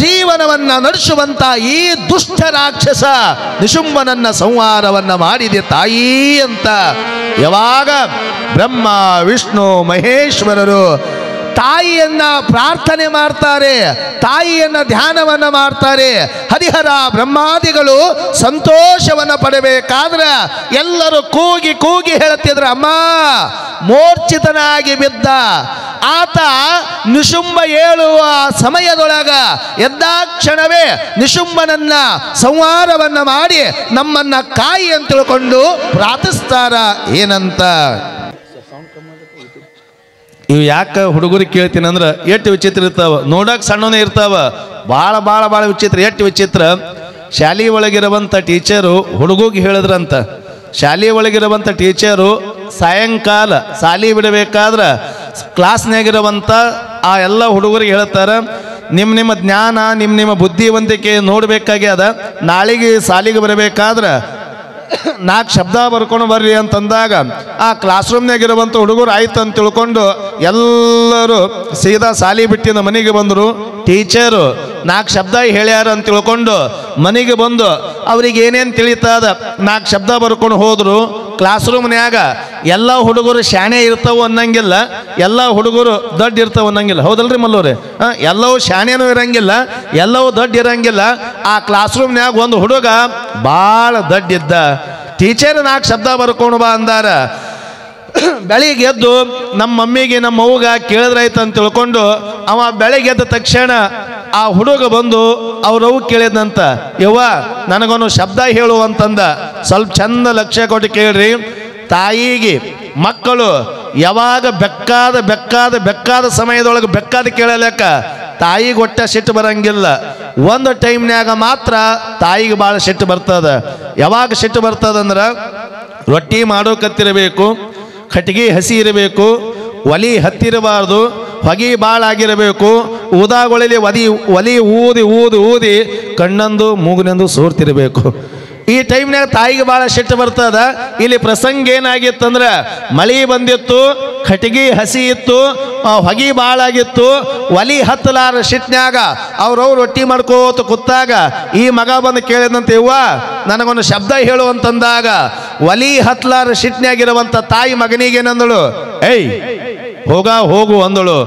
ಜೀವನವನ್ನ ನಡೆಸುವಂತ ಈ ದುಷ್ಟ ರಾಕ್ಷಸ ನಿಶುಂಭನನ್ನ ಸಂಹಾರವನ್ನ ಮಾಡಿದೆ ತಾಯಿ ಅಂತ ಯಾವಾಗ ಬ್ರಹ್ಮ ವಿಷ್ಣು ಮಹೇಶ್ವರರು ತಾಯಿಯನ್ನ ಪ್ರಾರ್ಥನೆ ಮಾಡ್ತಾರೆ, ತಾಯಿಯನ್ನ ಧ್ಯಾನವನ್ನ ಮಾಡ್ತಾರೆ. ಹರಿಹರ ಬ್ರಹ್ಮಾದಿಗಳು ಸಂತೋಷವನ್ನ ಪಡಬೇಕಾದ್ರೆ ಎಲ್ಲರೂ ಕೂಗಿ ಕೂಗಿ ಹೇಳ್ತಿದ್ರು, ಅಮ್ಮ ಮೂರ್ಛಿತನಾಗಿ ಬಿದ್ದ ಆತ ನಿಶುಂಭ ಏಳುವ ಸಮಯದೊಳಗ ಎದ್ದಾಕ್ಷಣವೇ ನಿಶುಂಭನನ್ನ ಸಂಹಾರವನ್ನ ಮಾಡಿ ನಮ್ಮನ್ನ ಕಾಯಿ ಅಂತ ತಿಳ್ಕೊಂಡು ಪ್ರಾರ್ಥಿಸ್ತಾರ. ಏನಂತ ಇವು ಯಾಕೆ ಹುಡುಗರಿಗೆ ಕೇಳ್ತೀನಿ ಅಂದ್ರೆ ಎಷ್ಟು ವಿಚಿತ್ರ ಇರ್ತಾವ, ನೋಡಕ್ಕೆ ಸಣ್ಣನೇ ಇರ್ತಾವ, ಭಾಳ ಭಾಳ ಭಾಳ ವಿಚಿತ್ರ. ಎಷ್ಟು ವಿಚಿತ್ರ, ಶಾಲೆ ಒಳಗಿರುವಂಥ ಟೀಚರು ಹುಡುಗಿಗೆ ಹೇಳಿದ್ರಂತ. ಶಾಲೆ ಒಳಗಿರುವಂಥ ಟೀಚರು ಸಾಯಂಕಾಲ ಶಾಲೆ ಬಿಡಬೇಕಾದ್ರೆ ಕ್ಲಾಸ್ನಾಗಿರುವಂಥ ಆ ಎಲ್ಲ ಹುಡುಗರಿಗೆ ಹೇಳ್ತಾರೆ, ನಿಮ್ಮ ಜ್ಞಾನ ನಿಮ್ಮ ಬುದ್ಧಿವಂತಿಕೆ ನೋಡಬೇಕಾಗ್ಯದ, ನಾಳೆಗೆ ಶಾಲೆಗೆ ಬರಬೇಕಾದ್ರೆ 4 ಶಬ್ದ ಬರ್ಕೊಂಡು ಬರ್ರಿ ಅಂತಂದಾಗ ಆ ಕ್ಲಾಸ್ ರೂಮ್ನಾಗಿರುವಂಥ ಹುಡುಗರು ಆಯ್ತು ಅಂತ ತಿಳ್ಕೊಂಡು ಎಲ್ಲರೂ ಸೀದಾ ಶಾಲೆ ಬಿಟ್ಟಿನ ಮನೆಗೆ ಬಂದರು. ಟೀಚರು 4 ಶಬ್ದ ಹೇಳ್ಯಾರ ಅಂತ ತಿಳ್ಕೊಂಡು ಮನೆಗೆ ಬಂದು ಅವ್ರಿಗೆ ಏನೇನು ತಿಳಿತದ 4 ಶಬ್ದ ಬರ್ಕೊಂಡು ಹೋದರು. ಕ್ಲಾಸ್ ರೂಮ್ನ್ಯಾಗ ಎಲ್ಲ ಹುಡುಗರು ಶಾಣೆ ಇರ್ತಾವ ಅನ್ನಂಗಿಲ್ಲ, ಎಲ್ಲ ಹುಡುಗರು ದೊಡ್ಡ ಇರ್ತಾವ ಅನ್ನಂಗಿಲ್ಲ. ಹೌದಲ್ರಿ ಮಲ್ಲೋರೆ? ಎಲ್ಲವೂ ಶಾಣೆನೂ ಇರಂಗಿಲ್ಲ, ಎಲ್ಲವೂ ದೊಡ್ಡ ಇರಂಗಿಲ್ಲ. ಆ ಕ್ಲಾಸ್ ರೂಮ್ನ್ಯಾಗ ಒಂದು ಹುಡುಗ ಭಾಳ ದೊಡ್ಡಿದ್ದ. ಟೀಚರ್ 4 ಶಬ್ದ ಬರ್ಕೊಂಡು ಬಾ ಅಂದಾರ. ಬೆಳಿಗ್ಗೆ ಎದ್ದು ನಮ್ಮ ಮಮ್ಮಿಗೆ ನಮ್ಮ ಅವ್ಗ ಕೇಳಿದ್ರಾಯ್ತು ಅಂತ ತಿಳ್ಕೊಂಡು ಅವ ಬೆಳಿಗ್ಗೆ ಎದ್ದ ತಕ್ಷಣ ಆ ಹುಡುಗ ಬಂದು ಅವ್ರವು ಕೇಳಿದಂತ, ಯವ್ವ ನನಗೊಂದು ಶಬ್ದ ಹೇಳು ಅಂತಂದ. ಸ್ವಲ್ಪ ಚಂದ ಲಕ್ಷ್ಯ ಕೊಟ್ಟು ಕೇಳ್ರಿ. ತಾಯಿಗೆ ಮಕ್ಕಳು ಯಾವಾಗ ಬೆಕ್ಕಾದ ಸಮಯದೊಳಗೆ ಬೆಕ್ಕಾದ ಕೇಳಲೆಕ್ಕ ತಾಯಿಗೆ ಒಟ್ಟ ಸಿಟ್ಟು ಬರಂಗಿಲ್ಲ. ಒಂದು ಟೈಮ್ನ್ಯಾಗ ಮಾತ್ರ ತಾಯಿಗೆ ಭಾಳ ಸಿಟ್ಟು ಬರ್ತದ. ಯಾವಾಗ ಸಿಟ್ಟು ಬರ್ತದಂದ್ರೆ ರೊಟ್ಟಿ ಮಾಡೋಕತ್ತಿರಬೇಕು, ಕಟ್ಟಿಗೆ ಹಸಿ ಇರಬೇಕು, ಒಲಿ ಹತ್ತಿರಬಾರ್ದು, ಹೊಗೆ ಭಾಳ ಆಗಿರಬೇಕು, ಊದಾಗೊಳಲಿ ಒಲಿ ಊದಿ ಕಣ್ಣಂದು ಮೂಗಿನಂದು ಸೋರ್ತಿರಬೇಕು. ಈ ಟೈಮ್ನಾಗ ತಾಯಿಗೆ ಭಾಳ ಸಿಟ್ಟು ಬರ್ತದ. ಇಲ್ಲಿ ಪ್ರಸಂಗ ಏನಾಗಿತ್ತಂದ್ರೆ ಮಳೆ ಬಂದಿತ್ತು, ಕಟ್ಟಿಗೆ ಹಸಿ ಇತ್ತು, ಹೊಗೆ ಭಾಳ ಆಗಿತ್ತು, ಒಲಿ ಹತ್ತಲಾರ ಸಿಟ್ನ್ಯಾಗ ಅವ್ರವ್ರು ರೊಟ್ಟಿ ಮಾಡ್ಕೋತ ಕೂತಾಗ ಈ ಮಗ ಬಂದು ಕೇಳಿದಂತೆ, ಯವ್ವ ನನಗೊಂದು ಶಬ್ದ ಹೇಳು ಅಂತಂದಾಗ ಒಲಿ ಹತ್ತಲಾರ ಸಿಟ್ನ್ಯಾಗಿರುವಂಥ ತಾಯಿ ಮಗನಿಗೇನಂದಳು, ಏಯ್ ಹೋಗು ಅಂದಳು.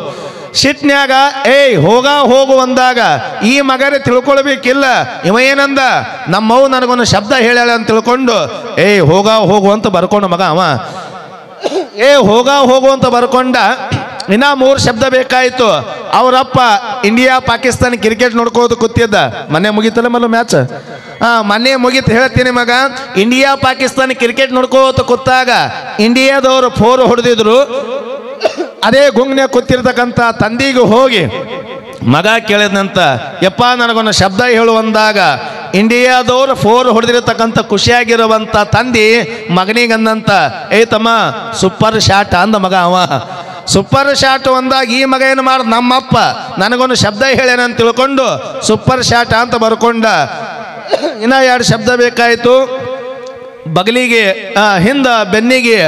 ಸಿಟ್ನ್ಯಾಗ ಹೋಗು ಅಂದಾಗ ಈ ಮಗರೇ ತಿಳ್ಕೊಳ್ಬೇಕಿಲ್ಲ, ಇವ ಏನಂದ, ನಮ್ಮವು ನನಗೊಂದು ಶಬ್ದ ಹೇಳ್ಯಾಳ ಅಂತ ತಿಳ್ಕೊಂಡು ಹೋಗು ಅಂತ ಬರ್ಕೊಂಡು ಮಗ ಅವ ಹೋಗು ಅಂತ ಬರ್ಕೊಂಡ. ಇನ್ನ 3 ಶಬ್ದ ಬೇಕಾಯ್ತು. ಅವರಪ್ಪ ಇಂಡಿಯಾ ಪಾಕಿಸ್ತಾನ ಕ್ರಿಕೆಟ್ ನೋಡ್ಕೋದು ಕೂತಿದ್ದ. ಮೊನ್ನೆ ಮುಗಿತಲ್ಲ ಮಲ್ಲ ಮ್ಯಾಚ್, ಮೊನ್ನೆ ಮುಗಿತು ಹೇಳ್ತೀನಿ ಮಗ. ಇಂಡಿಯಾ ಪಾಕಿಸ್ತಾನ ಕ್ರಿಕೆಟ್ ನೋಡ್ಕೋತ ಕೂತಾಗ ಇಂಡಿಯಾದವರು 4 ಹೊಡೆದಿದ್ರು. ಅದೇ ಗುಂಗ್ನ್ಯಾಗ ಕೂತಿರ್ತಕ್ಕಂಥ ತಂದಿಗೆ ಹೋಗಿ ಮಗ ಕೇಳಿದಂತ, ಯಪ್ಪ ನನಗೊಂದು ಶಬ್ದ ಹೇಳು ಅಂದಾಗ ಇಂಡಿಯಾದವ್ರು 4 ಹೊಡೆದಿರತಕ್ಕಂಥ ಖುಷಿಯಾಗಿರುವಂಥ ತಂದಿ ಮಗನಿಗಂದಂತ, ತಮ್ಮ ಸೂಪರ್ ಶಾಟ್ ಅಂದ ಮಗ. ಅವ ಸೂಪರ್ ಶಾಟ್ ಅಂದಾಗ ಈ ಮಗ ಏನು ಮಾಡ, ನಮ್ಮಪ್ಪ ನನಗೊಂದು ಶಬ್ದ ಹೇಳ್ಯಾನಂತ ತಿಳ್ಕೊಂಡು ಸೂಪರ್ ಶಾಟ್ ಅಂತ ಬರ್ಕೊಂಡ. ಇನ್ನ 2 ಶಬ್ದ ಬೇಕಾಯಿತು. ಬಗಲಿಗೆ ಹಿಂದ ಬೆನ್ನಿಗೆ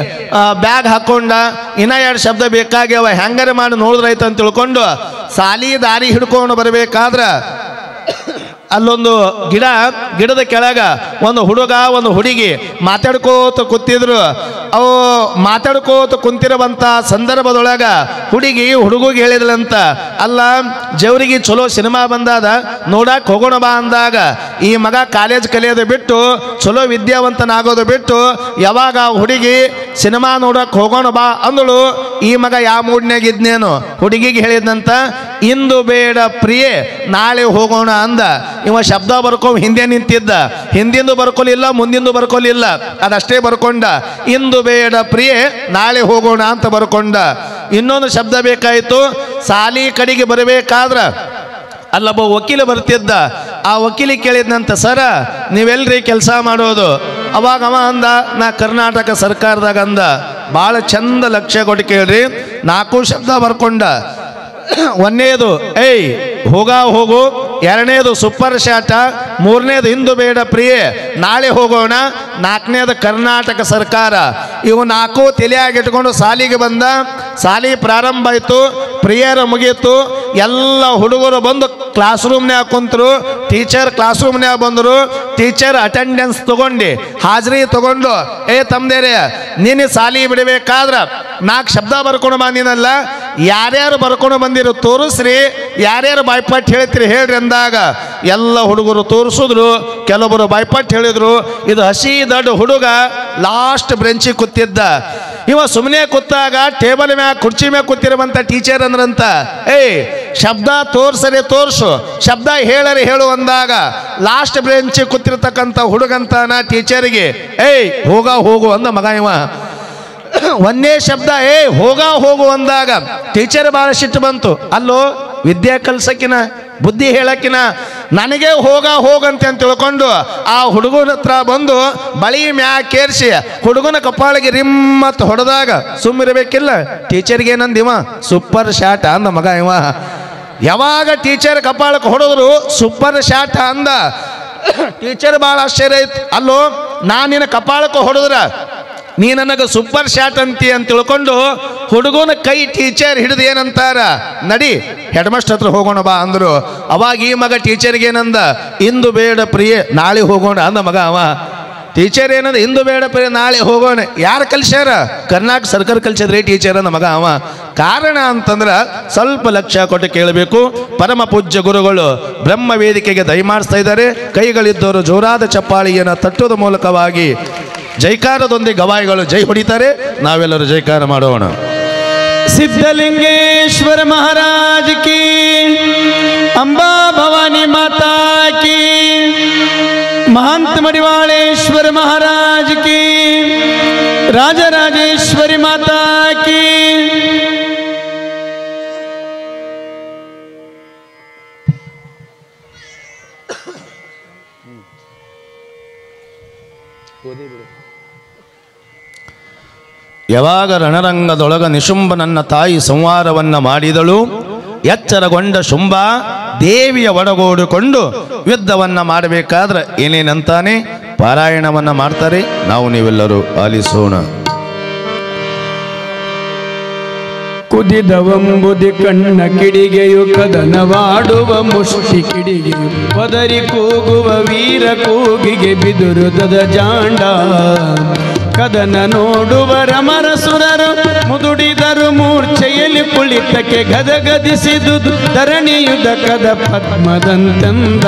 ಬ್ಯಾಗ್ ಹಾಕೊಂಡ. ಇನ್ನ 2 ಶಬ್ದ ಬೇಕಾಗ್ಯಾವ. ಹೆಂಗಾರೆ ಮಾಡಿ ನೋಡಿದ್ರಾಯ್ತು ಅಂತ ತಿಳ್ಕೊಂಡು ಸಾಲಿ ದಾರಿ ಹಿಡ್ಕೊಂಡು ಬರಬೇಕಾದ್ರೆ ಅಲ್ಲೊಂದು ಗಿಡದ ಕೆಳಗ ಒಂದು ಹುಡುಗ ಒಂದು ಹುಡುಗಿ ಮಾತಾಡ್ಕೋತ ಕೂತಿದ್ರು. ಅವು ಮಾತಾಡ್ಕೋತ ಕುಂತಿರುವಂಥ ಸಂದರ್ಭದೊಳಗ ಹುಡುಗಿ ಹುಡುಗಿಗೆ ಹೇಳಿದ್ಲಂತ, ಅಲ್ಲ ಜವರಿಗೆ ಚಲೋ ಸಿನಿಮಾ ಬಂದಾದ ನೋಡಕ್ಕೆ ಹೋಗೋಣ ಬಾ ಅಂದಾಗ ಈ ಮಗ ಕಾಲೇಜ್ ಕಲಿಯೋದು ಬಿಟ್ಟು ಚಲೋ ವಿದ್ಯಾವಂತನಾಗೋದು ಬಿಟ್ಟು ಯಾವಾಗ ಹುಡುಗಿ ಸಿನಿಮಾ ನೋಡಕ್ಕೆ ಹೋಗೋಣ ಬಾ ಅಂದಳು. ಈ ಮಗ ಯಾವ ಮೂಡ್ನಾಗಿದ್ನೇನು ಹುಡುಗಿಗೆ ಹೇಳಿದ್ನಂತ, ಇಂದು ಬೇಡ ಪ್ರಿಯೆ ನಾಳೆ ಹೋಗೋಣ ಅಂದ. ಇವ ಶಬ್ದ ಬರ್ಕೊ ಹಿಂದೆ ನಿಂತಿದ್ದ, ಹಿಂದಿಂದು ಬರ್ಕೊಲಿಲ್ಲ ಮುಂದಿಂದು ಬರ್ಕೊಲಿಲ್ಲ, ಅದಷ್ಟೇ ಬರ್ಕೊಂಡ. ಇಂದು ಬೇಡ ಪ್ರಿಯೆ ನಾಳೆ ಹೋಗೋಣ ಅಂತ ಬರ್ಕೊಂಡ. ಇನ್ನೊಂದು ಶಬ್ದ ಬೇಕಾಯಿತು. ಸಾಲಿ ಕಡೆಗೆ ಬರಬೇಕಾದ್ರ ಅಲ್ಲೊಬ್ಬ ವಕೀಲ ಬರ್ತಿದ್ದ. ಆ ವಕೀಲಿ ಕೇಳಿದ್ನಂತ, ಸರ ನೀವೆಲ್ರಿ ಕೆಲಸ ಮಾಡೋದು? ಅವಾಗ ಅವ ಅಂದ, ನಾ ಕರ್ನಾಟಕ ಸರ್ಕಾರದಾಗ ಅಂದ. ಭಾಳ ಚಂದ ಲಕ್ಷ್ಯ ಕೊಟ್ಟು ಕೇಳ್ರಿ. 4 ಶಬ್ದ ಬರ್ಕೊಂಡ. ಒಂದನೇದು ಹೋಗು, ಎರಡನೇದು ಸೂಪರ್ ಶಾಟ, ಮೂರನೇದು ಇಂದು ಬೇಡ ಪ್ರಿಯೆ ನಾಳೆ ಹೋಗೋಣ, 4ನೇದು ಕರ್ನಾಟಕ ಸರ್ಕಾರ. ಇವು 4 ತಲೆಯಾಗಿಟ್ಕೊಂಡು ಸಾಲಿಗೆ ಬಂದ. ಸಾಲಿ ಪ್ರಾರಂಭ ಆಯಿತು, ಪ್ರಿಯರ ಮುಗೀತು. ಎಲ್ಲ ಹುಡುಗರು ಬಂದು ಕ್ಲಾಸ್ ರೂಮ್ನ್ಯಾಗ ಕುಂತರು. ಟೀಚರ್ ಕ್ಲಾಸ್ ರೂಮ್ನ್ಯಾಗ ಬಂದರು. ಟೀಚರ್ ಅಟೆಂಡೆನ್ಸ್ ತಗೊಂಡು ಹಾಜರಿ ತಗೊಂಡು, ತಮ್ಮದೇರೆ ನೀನು ಸಾಲಿ ಬಿಡಬೇಕಾದ್ರೆ 4 ಶಬ್ದ ಬರ್ಕೊಂಡು ಬಂದಿನಲ್ಲ, ಯಾರ್ಯಾರು ಬರ್ಕೊಂಡು ಬಂದಿರು ತೋರಿಸ್ರಿ, ಯಾರ್ಯಾರು ಬಾಯ್ಪಾಟ್ ಹೇಳ್ತೀರಿ ಹೇಳ್ರಿ ಅಂದಾಗ ಎಲ್ಲ ಹುಡುಗರು ತೋರಿಸಿದ್ರು. ಕೆಲವೊಬ್ಬರು ಬಾಯ್ಪಾಟ್ ಹೇಳಿದ್ರು. ಇದು ಹಸಿ ದೊಡ್ಡ ಹುಡುಗ ಲಾಸ್ಟ್ ಬ್ರೆಂಚಿಗೆ ಕೂತಿದ್ದ. ಇವ ಸುಮ್ಮನೆ ಕೂತಾಗ ಟೇಬಲ್ ಮ್ಯಾಗ ಕುರ್ಚಿ ಮ್ಯಾಗ ಕೂತಿರುವಂಥ ಟೀಚರ್ ಅಂದ್ರಂತ, ಶಬ್ದ ತೋರ್ಸರಿ ತೋರ್ಸು, ಶಬ್ದ ಹೇಳರಿ ಹೇಳು ಅಂದಾಗ ಲಾಸ್ಟ್ ಬ್ರೆಂಚಿಗೆ ಕೂತಿರ್ತಕ್ಕಂಥ ಹುಡುಗಂತಾನ ಟೀಚರಿಗೆ ಹೋಗು ಅಂದ ಮಗ. ಇವ ಒಂದೇ ಶಬ್ದ ಹೋಗು ಅಂದಾಗ ಟೀಚರ್ ಭಾಳ ಸಿಟ್ಟು ಬಂತು. ಅಲ್ಲೋ ವಿದ್ಯೆ ಕಲ್ಸಕ್ಕಿನ ಬುದ್ಧಿ ಹೇಳಕ್ಕಿನ ನನಗೆ ಹೋಗಂತೆ ಅಂತ ತಿಳ್ಕೊಂಡು ಆ ಹುಡುಗನ ಹತ್ರ ಬಂದು ಬಳಿ ಮ್ಯಾಕೇರಿಸಿ ಹುಡುಗನ ಕಪಾಳಿಗೆ ರಿಮ್ಮತ್ ಹೊಡೆದಾಗ ಸುಮ್ಮಿರಬೇಕಿಲ್ಲ. ಟೀಚರ್ಗೆ ಏನಂದಿವ ಸೂಪರ್ ಶಾಟ್ ಅಂದ ಮಗ ಇವ. ಯಾವಾಗ ಟೀಚರ್ ಕಪಾಳಕ್ಕೆ ಹೊಡೆದ್ರು ಸೂಪರ್ ಶಾಟ್ ಅಂದ. ಟೀಚರ್ ಭಾಳ ಆಶ್ಚರ್ಯ ಐತಿ. ಅಲ್ಲೋ ನಾನು ನಿನ್ನ ಕಪಾಳಕ್ಕೆ ಹೊಡೆದ್ರ ನೀ ನನಗೆ ಸೂಪರ್ ಶಾಟ್ ಅಂತಿ ಅಂತ ತಿಳ್ಕೊಂಡು ಹುಡುಗನ ಕೈ ಟೀಚರ್ ಹಿಡಿದು ಏನಂತಾರ, ನಡಿ ಹೆಡ್ ಮಾಸ್ಟರ್ ಹತ್ರ ಹೋಗೋಣ ಬಾ ಅಂದರು. ಅವಾಗ ಈ ಮಗ ಟೀಚರ್ಗೆ ಏನಂದ, ಇಂದು ಬೇಡ ಪ್ರಿಯೆ ನಾಳೆ ಹೋಗೋಣ ಅಂದ ಮಗ ಅವ. ಟೀಚರ್ ಏನಂದ, ಇಂದು ಬೇಡ ಪ್ರಿಯೆ ನಾಳೆ ಹೋಗೋಣ. ಯಾರು ಕಲ್ಸ್ಯಾರ? ಕರ್ನಾಟಕ ಸರ್ಕಾರ ಕಲ್ಸಿದ್ರಿ ಟೀಚರ್ ಅಂದ ಮಗ ಅವ. ಕಾರಣ ಅಂತಂದ್ರೆ ಸ್ವಲ್ಪ ಲಕ್ಷ್ಯ ಕೊಟ್ಟು ಕೇಳಬೇಕು. ಪರಮ ಪೂಜ್ಯ ಗುರುಗಳು ಬ್ರಹ್ಮ ವೇದಿಕೆಗೆ ದಯಮಾಡಿಸ್ತಾ ಇದ್ದಾರೆ. ಕೈಗಳಿದ್ದವರು ಜೋರಾದ ಚಪ್ಪಾಳಿಯನ್ನು ತಟ್ಟುವುದ ಮೂಲಕವಾಗಿ ಜೈಕಾರದೊಂದಿಗೆ ಗವಾಯಿಗಳು ಜೈ ಹೊಡಿತಾರೆ. ನಾವೆಲ್ಲರೂ ಜೈಕಾರ ಮಾಡೋಣ. ಸಿದ್ಧಲಿಂಗೇಶ್ವರ ಮಹಾರಾಜ್ ಕಿ, ಅಂಬಾ ಭವಾನಿ ಮಾತಾ ಕಿ, महंत मडिवालेश्वर महाराज की, राजराजेश्वरी माता की। ಯಾವಾಗ ರಣರಂಗದೊಳಗ ನಿಶುಂಭನನ್ನ ತಾಯಿ ಸಂಹಾರವನ್ನ ಮಾಡಿದಳು, ಎಚ್ಚರಗೊಂಡ ಶುಂಭ ದೇವಿಯ ಒಡಗೂಡಿಕೊಂಡು ಯುದ್ಧವನ್ನ ಮಾಡಬೇಕಾದ್ರೆ ಏನೇನಂತಾನೆ ಪಾರಾಯಣವನ್ನ ಮಾಡ್ತಾರೆ. ನಾವು ನೀವೆಲ್ಲರೂ ಆಲಿಸೋಣ. ಕುದಿದವಂಬುದಿ ಕಣ್ಣ ಕಿಡಿಗೆಯು ಕದನವಾಡುವ ಮುಷ್ಟಿ ಕಿಡಿಗೆಯು ಒದರಿ ಕೂಗುವ ವೀರ ಕೂಗಿಗೆ ಬಿದುರುದದ ಜಾಂಡ ಕದನ ನೋಡುವ ರಮರ ಸುರರು ಮುದುಡಿದರು ಮೂರ್ಛೆಯಲ್ಲಿ ಕುಳಿತಕ್ಕೆ ಗದಗದಿಸಿದುದು ಧರಣಿಯುದ ಕದ ಪದ್ಮದಂತಂದ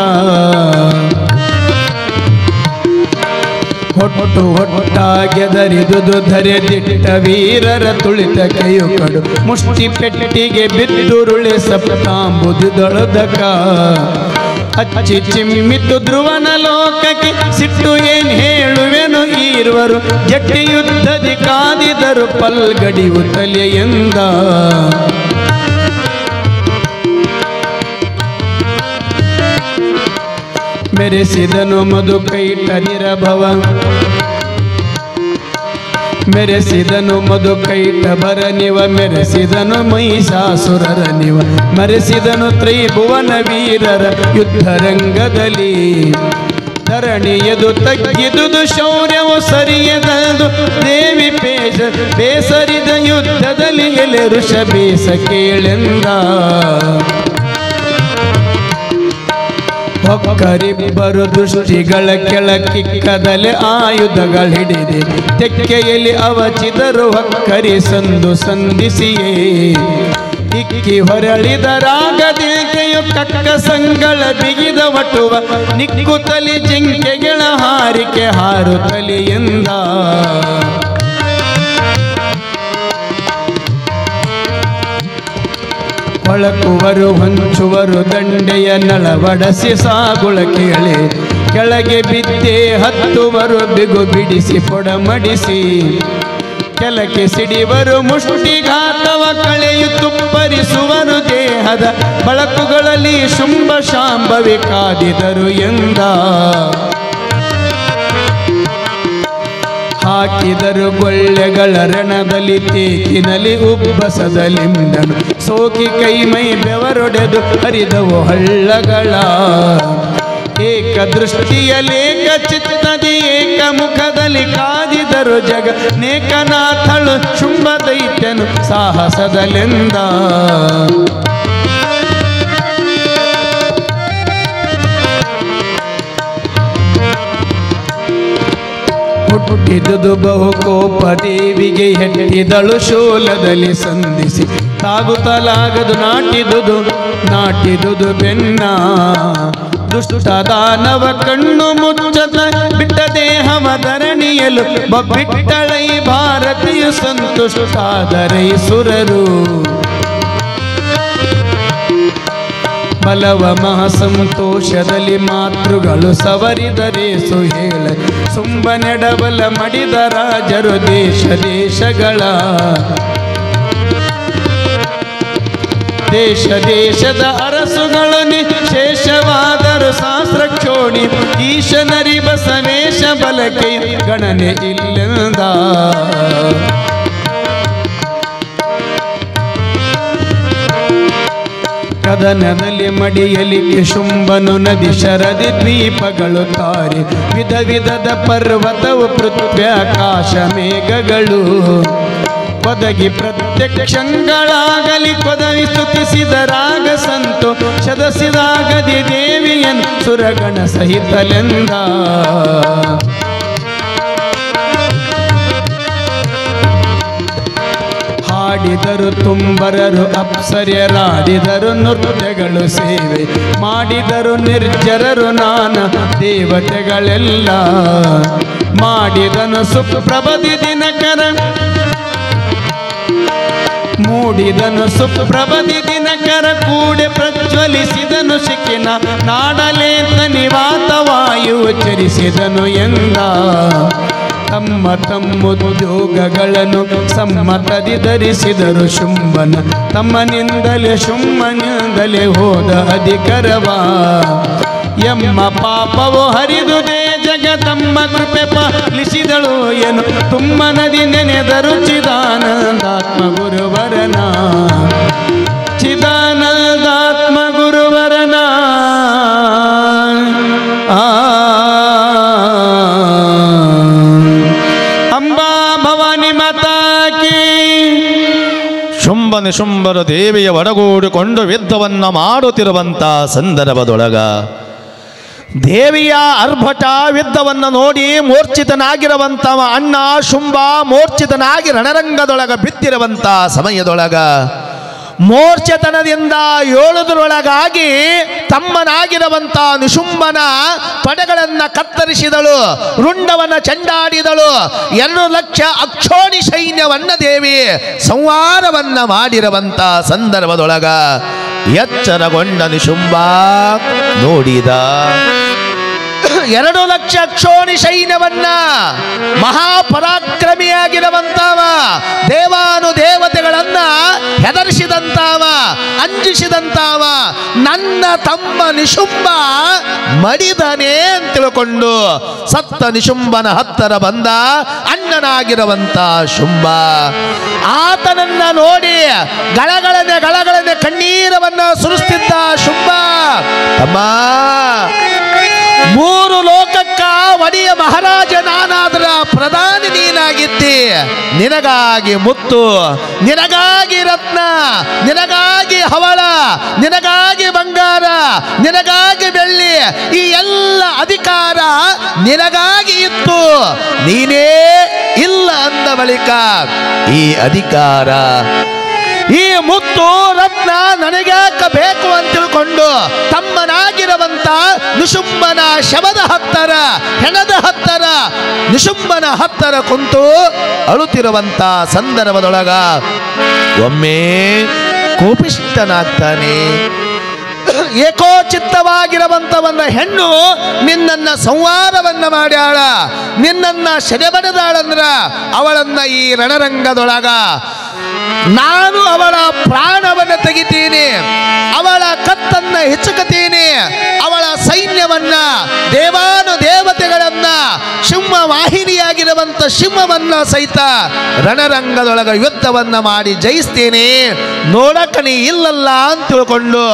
ಹೊಟ್ಟು ಹೊಟ್ಟಾಗೆದರಿದುದು ಧರೆದಿಟ್ಟ ವೀರರ ತುಳಿತ ಕೈಯು ಕಡು ಮುಷ್ಟಿ ಪೆಟ್ಟಿಗೆ ಬಿದ್ದುರುಳೆ ಸಪ್ತಾಂಬುದೊಳದಕ ಹಚ್ಚಿ ಚಿಮ್ಮಿತು ಧ್ರುವನ ಲೋಕಕ್ಕೆ ಸಿಟ್ಟು ಏನ್ ಹೇಳುವೆನು ಈರ್ವರು ಜಟ್ಟಿ ಯುದ್ಧದಿ ಕಾದಿದರು ಪಲ್ಗಡಿಯು ತಲೆಯಿಂದ ಮೆರೆಸಿದನು ಮಧುಕೈಟ ನಿರಭವ ಮೆರೆಸಿದನು ಮಧುಕೈಟ ಬರನಿವ ಮೆರೆಸಿದನು ಮಹಿಷಾಸುರರ ನಿವ ಮೆರೆಸಿದನು ತ್ರಿಭುವನ ವೀರರ ಯುದ್ಧರಂಗದಲ್ಲಿ ಧರಣಿಯದು ತಗ್ಗಿದುದು ಶೌರ್ಯವು ಸರಿಯದದು ದೇವಿ ಬೇಸರಿದ ಯುದ್ಧದಲ್ಲಿ ಎಲೆ ಋಷ ಬೇಸ ಕೇಳೆಂದ ಒಕ್ಕರಿಬ್ಬರು ದೃಷ್ಟಿಗಳ ಕೆಳಕಿಕ್ಕದಲೆ ಆಯುಧಗಳಿಡಿದೆ ತೆಕ್ಕೆಯಲ್ಲಿ ಅವಚಿದರು ಹೊಕ್ಕರಿ ಸಂದು ಸಂಧಿಸಿಯೇ ಇಕ್ಕಿ ಹೊರಳಿದ ರಾಗದಿಲ್ಕೆಯು ಕಕ್ಕ ಸಂಗಳ ಬಿಗಿದ ವಟುವ ನಿಕ್ಕುತ್ತಲಿ ಜಿಂಕೆಗಳ ಹಾರಿಕೆ ಹಾರುತ್ತಲಿ ಎಂದ ಹೊಳಕುವರು ಹೊಂಚುವರು ದಂಡೆಯ ನಳವಡಸಿ ಸಾಗುಳ ಕೇಳಿ ಕೆಳಗೆ ಬಿದ್ದೆ ಹತ್ತುವರು ಬಿಗು ಬಿಡಿಸಿ ಪೊಡಮಡಿಸಿ ಕೆಲಕ್ಕೆ ಸಿಡಿವರು ಮುಷ್ಟಿಘಾತವ ಕಳೆಯು ತುಪ್ಪರಿಸುವರು ದೇಹದ ಬಳಕುಗಳಲ್ಲಿ ಶುಂಭ ಶಾಂಭವಿ ಕಾದಿದರು ಎಂದ ಹಾಕಿದರು ಗೊಳ್ಳೆಗಳ ರಣದಲ್ಲಿ ತೇಕಿನಲ್ಲಿ ಉಬ್ಬಸದಲ್ಲಿ ಮಿಂದನು ಸೋಕಿ ಕೈ ಮೈ ಬೆವರೊಡೆದು ಹರಿದವು ಹಳ್ಳಗಳ ಏಕ ದೃಷ್ಟಿಯ ಲೇಖ ಚಿತ್ತದಿ ಏಕ ಮುಖದಲ್ಲಿ ಕಾದಿದರು ಜಗ ನೇಕನಾಥಳು ಶುಂಭ ದೈತ್ಯನು ಸಾಹಸದಲೆಂದ ಹುಟ್ಟಿದುದು ಬಹುಕೋಪ ದೇವಿಗೆ ಹೆಟ್ಟಿದಳು ಶೂಲದಲ್ಲಿ ಸಂಧಿಸಿ ತಾಗುತ್ತಲಾಗದು ನಾಟಿದುದು ಬೆನ್ನ ದುಷ್ಟದಾನವ ಕಣ್ಣು ಮುಚ್ಚದ ಬಿಟ್ಟ ದೇಹವ ಧರಣಿಯಲು ಬಿಟ್ಟಳೈ ಭಾರತೀಯ ಸಂತುಷ್ಟಾದರೈ ಸುರರು ಫಲವ ಮಹಾ ಸಂತೋಷದಲ್ಲಿ ಮಾತೃಗಳು ಸವರಿದರೇಸು ಹೇಳ ಸುಂಬನೆಡಬಲ ಮಡಿದ ರಾಜರು ದೇಶ ದೇಶಗಳ ದೇಶ ದೇಶದ ಅರಸುಗಳು ನಿಶೇಷವಾದರು ಶಾಸ್ತ್ರ ಕ್ಷೋಣಿ ಈಶನರಿ ಬಸವೇಶ ಬಲಕೆ ಗಣನೆ ಇಲ್ಲದ ಕದನದಲ್ಲಿ ಮಡಿಯಲಿಕ್ಕೆ ಶುಂಭನು ನದಿ ಶರದಿ ದ್ವೀಪಗಳು ತಾರೆ ವಿಧ ವಿಧದ ಪರ್ವತವು ಪೃಥ್ವ್ಯಾಕಾಶ ಮೇಘಗಳು ಒದಗಿ ಪ್ರತ್ಯಕ್ಷಗಳಾಗಲಿ ಕೊದವಿ ಸ್ತುತಿಸಿದ ರಾಗ ಸಂತು ಶದಸಿದಾಗದಿ ದೇವಿಯನ್ ಸುರಗಣ ಸಹಿತಲೆಂದ ಹಾಡಿದರು ತುಂಬರರು ಅಪ್ಸರ್ಯರಾಡಿದರು ನೃತ್ಯಗಳು ಸೇವೆ ಮಾಡಿದರು ನಿರ್ಜರರು ನಾನಾ ದೇವತೆಗಳೆಲ್ಲ ಮಾಡಿದನು ಸುಪ್ರಭದಿ ದಿನಕರ ಮೂಡಿದನು ಸುಪ್ರಭದಿ ದಿನಕರ ಕೂಡೆ ಪ್ರಜ್ವಲಿಸಿದನು ಶಿಖಿನ ನಾಡಲೇತ ನಿವಾತ ವಾಯು ಚರಿಸಿದನು ಎಂದ ತಮ್ಮ ತಮ್ಮುದ್ಯೋಗಗಳನ್ನು ಸಮ್ಮತದಿ ಧರಿಸಿದರು ಶುಂಭನ ತಮ್ಮನಿಂದಲೇ ಶುಂಭನಿಂದಲೇ ಹೋದ ಅಧಿಕರವ ಎಮ್ಮ ಪಾಪವು ಹರಿದುದೇ ಜಗತಮ್ಮ ಕೃಪೆ ಪಾಲಿಸಿದಳು ಏನು ತುಂಬ ನದಿ ನೆನೆದರು ಚಿದಾನಂದಾತ್ಮ ಗುರುವರನ ಚಿದಾನಂದಾತ್ಮ ಗುರುವರನ ಅಂಬಾ ಭವಾನಿ ಮಾತಾ ಕೀ. ಶುಂಭ ನಿಶುಂಭರ ದೇವಿಯ ಒಡಗೂಡಿಕೊಂಡು ಯುದ್ಧವನ್ನ ಮಾಡುತ್ತಿರುವಂಥ ಸಂದರ್ಭದೊಳಗ ದೇವಿಯ ಅರ್ಭಟ ಯುದ್ಧವನ್ನು ನೋಡಿ ಮೂರ್ಛಿತನಾಗಿರುವಂಥವ ಅಣ್ಣ ಶುಂಭ ಮೂರ್ಛಿತನಾಗಿ ರಣರಂಗದೊಳಗ ಬಿದ್ದಿರುವಂಥ ಸಮಯದೊಳಗ ಮೋರ್ಛತನದಿಂದ ಏಳುವುದರೊಳಗಾಗಿ ತಮ್ಮನಾಗಿರುವಂಥ ನಿಶುಂಭನ ತೊಡೆಗಳನ್ನು ಕತ್ತರಿಸಿದಳು, ರುಂಡವನ್ನು ಚೆಂಡಾಡಿದಳು. 2 ಲಕ್ಷ ಅಕ್ಷೋಣಿ ಸೈನ್ಯವನ್ನ ದೇವಿ ಸಂಹಾರವನ್ನ ಮಾಡಿರುವಂಥ ಸಂದರ್ಭದೊಳಗ ಎಚ್ಚರಗೊಂಡ ನಿಶುಂಭ ನೋಡಿದ 2 ಲಕ್ಷ ಅಕ್ಷೋಣಿ ಸೈನ್ಯವನ್ನ ಮಹಾಪರಾಕ್ರಮಿಯಾಗಿರುವಂತವ, ದೇವಾನು ದೇವತೆಗಳನ್ನ ಹೆದರಿಸಿದಂತವ, ಅಂಜಿಸಿದಂತವ, ನನ್ನ ತಮ್ಮ ನಿಶುಂಭ ಮಡಿದನೇ ಅಂತ ತಿಳ್ಕೊಂಡು ಸತ್ತ ನಿಶುಂಭನ ಹತ್ತಿರ ಬಂದ ಅಣ್ಣನಾಗಿರುವಂತ ಶುಂಭ. ಆತನನ್ನ ನೋಡಿ ಗಳಗಳನೆ ಕಣ್ಣೀರವನ್ನ ಸುರಿಸ್ತಿದ್ದ ಶುಂಭ. ತಮ್ಮ 3 ಲೋಕಕ್ಕ ಒಡೆಯ ಮಹಾರಾಜ ನಾನಾದ್ರ ಪ್ರಧಾನಿ ನೀನಾಗಿದ್ದಿ. ನಿನಗಾಗಿ ಮುತ್ತು, ನಿನಗಾಗಿ ರತ್ನ, ನಿನಗಾಗಿ ಹವಳ, ನಿನಗಾಗಿ ಬಂಗಾರ, ನಿನಗಾಗಿ ಬೆಳ್ಳಿ, ಈ ಎಲ್ಲ ಅಧಿಕಾರ ನಿನಗಾಗಿ ಇತ್ತು. ನೀನೇ ಇಲ್ಲ ಅಂದ ಬಳಿಕ ಈ ಅಧಿಕಾರ, ಈ ಮುತ್ತು ರತ್ನ ನನಗ್ಯಾಕ ಬೇಕು ಅಂತ ತಿಳ್ಕೊಂಡು ತಮ್ಮನಾಗಿರುವಂತ ನಿಶುಂಭನ ಶವದ ಹತ್ತರ, ಹೆಣದ ಹತ್ತರ, ನಿಶುಂಭನ ಹತ್ತರ ಕುಂತು ಅಳುತ್ತಿರುವಂತ ಸಂದರ್ಭದೊಳಗ ಒಮ್ಮೆ ಕೋಪಿಷ್ಠನಾಗ್ತಾನೆ. ಏಕೋಚಿತ್ತವಾಗಿರುವಂತವನ್ನ ಹೆಣ್ಣು ನಿನ್ನನ್ನ ಸಂವಾರವನ್ನ ಮಾಡ್ಯಾಳ, ನಿನ್ನನ್ನ ಸೆರೆಬಡೆದಾಳಂದ್ರ ಅವಳನ್ನ ಈ ರಣರಂಗದೊಳಗ ನಾನು ಅವಳ ಪ್ರಾಣವನ್ನು ತೆಗಿತೀನಿ, ಅವಳ ಕತ್ತನ್ನ ಹೆಚ್ಚುಕತೀನಿ, ಅವಳ ಸೈನ್ಯವನ್ನ ದೇವಾನು ದೇವತೆಗಳನ್ನ ಸಿಂಹ ವಾಹಿನಿಯಾಗಿರುವಂತ ಸಿಂಹವನ್ನ ಸಹಿತ ರಣರಂಗದೊಳಗ ಯುದ್ಧವನ್ನ ಮಾಡಿ ಜಯಿಸ್ತೇನೆ, ನೋಡಕಣಿ ಇಲ್ಲಲ್ಲ ಅಂತ ತಿಳ್ಕೊಂಡು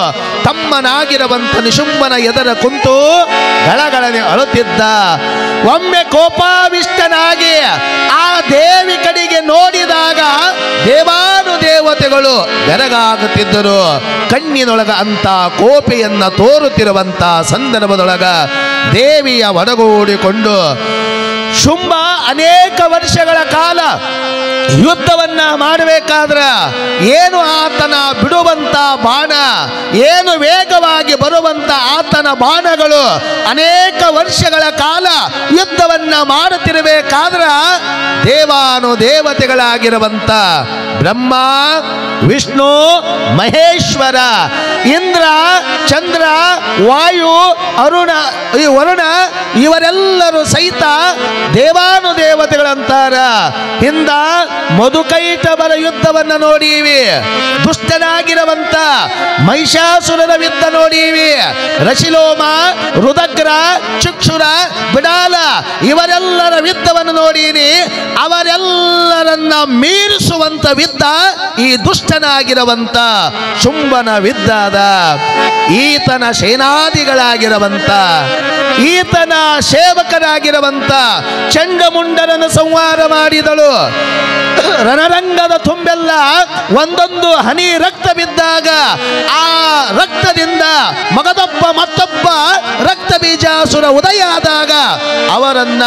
ತಮ್ಮನಾಗಿರುವಂತ ನಿಶುಂಭನ ಎದರ ಕುಂತು ಗಳಗಳನೆ ಅಳುತ್ತಿದ್ದ. ಒಮ್ಮೆ ಕೋಪಾವಿಷ್ಟನಾಗಿ ಆ ದೇವಿ ಕಡೆಗೆ ನೋಡಿದಾಗ ದೇವಾನು ದೇವತೆಗಳು ಬೆರಗಾಗುತ್ತಿದ್ದರು. ಕಣ್ಣಿನೊಳಗ ಅಂತ ಕೋಪೆಯನ್ನ ತೋರುತ್ತಿರುವಂತ ಸಂದರ್ಭದೊಳಗ ದೇವಿಯ ಒಡಗೂಡಿಕೊಂಡು ಶುಂಭ ಅನೇಕ ವರ್ಷಗಳ ಕಾಲ ಯುದ್ಧವನ್ನ ಮಾಡಬೇಕಾದ್ರ ಏನು ಆತನ ಬಿಡುವಂತ ಬಾಣ, ಏನು ವೇಗವಾಗಿ ಬರುವಂತ ಆತನ ಬಾಣಗಳು ಅನೇಕ ವರ್ಷಗಳ ಕಾಲ ಯುದ್ಧವನ್ನ ಮಾಡುತ್ತಿರಬೇಕಾದ್ರ ದೇವಾನು ದೇವತೆಗಳಾಗಿರುವಂತ ಬ್ರಹ್ಮ, ವಿಷ್ಣು, ಮಹೇಶ್ವರ, ಇಂದ್ರ, ಚಂದ್ರ, ವಾಯು, ವರುಣ ಇವರೆಲ್ಲರೂ ಸಹಿತ ದೇವಾನು ದೇವತೆಗಳಂತಾರ. ಹಿಂದ ಮಧುಕೈಟಬರ ಯುದ್ಧವನ್ನ ನೋಡೀವಿ, ದುಷ್ಟನಾಗಿರುವಂತ ಮಹಿಷಾಸುರನ ಯುದ್ಧ ನೋಡೀವಿ, ರಶಿಲೋಮ, ರುದಗ್ರ, ಚಕ್ಷುರ, ಬಿಡಾಲ ಇವರೆಲ್ಲರ ಯುದ್ಧವನ್ನು ನೋಡೀನಿ. ಅವರೆಲ್ಲರನ್ನ ಮೀರಿಸುವಂತ ಯುದ್ಧ ಈ ದುಷ್ಟನಾಗಿರುವಂತ ಶುಂಭನ ಯುದ್ಧದ. ಈತನ ಸೇನಾದಿಗಳಾಗಿರುವಂತ, ಈತನ ಸೇವಕರಾಗಿರುವಂತ ಚಂಡಮುಂಡರನ್ನು ಸಂಹಾರ ಮಾಡಿದಳು. ರಣರಂಗದ ತುಂಬೆಲ್ಲ ಒಂದೊಂದು ಹನಿ ರಕ್ತ ಬಿದ್ದಾಗ ಆ ರಕ್ತದಿಂದ ಮಗದೊಬ್ಬ ಮತ್ತೊಬ್ಬ ರಕ್ತ ಬೀಜಾಸುರ ಉದಯ ಆದಾಗ ಅವರನ್ನ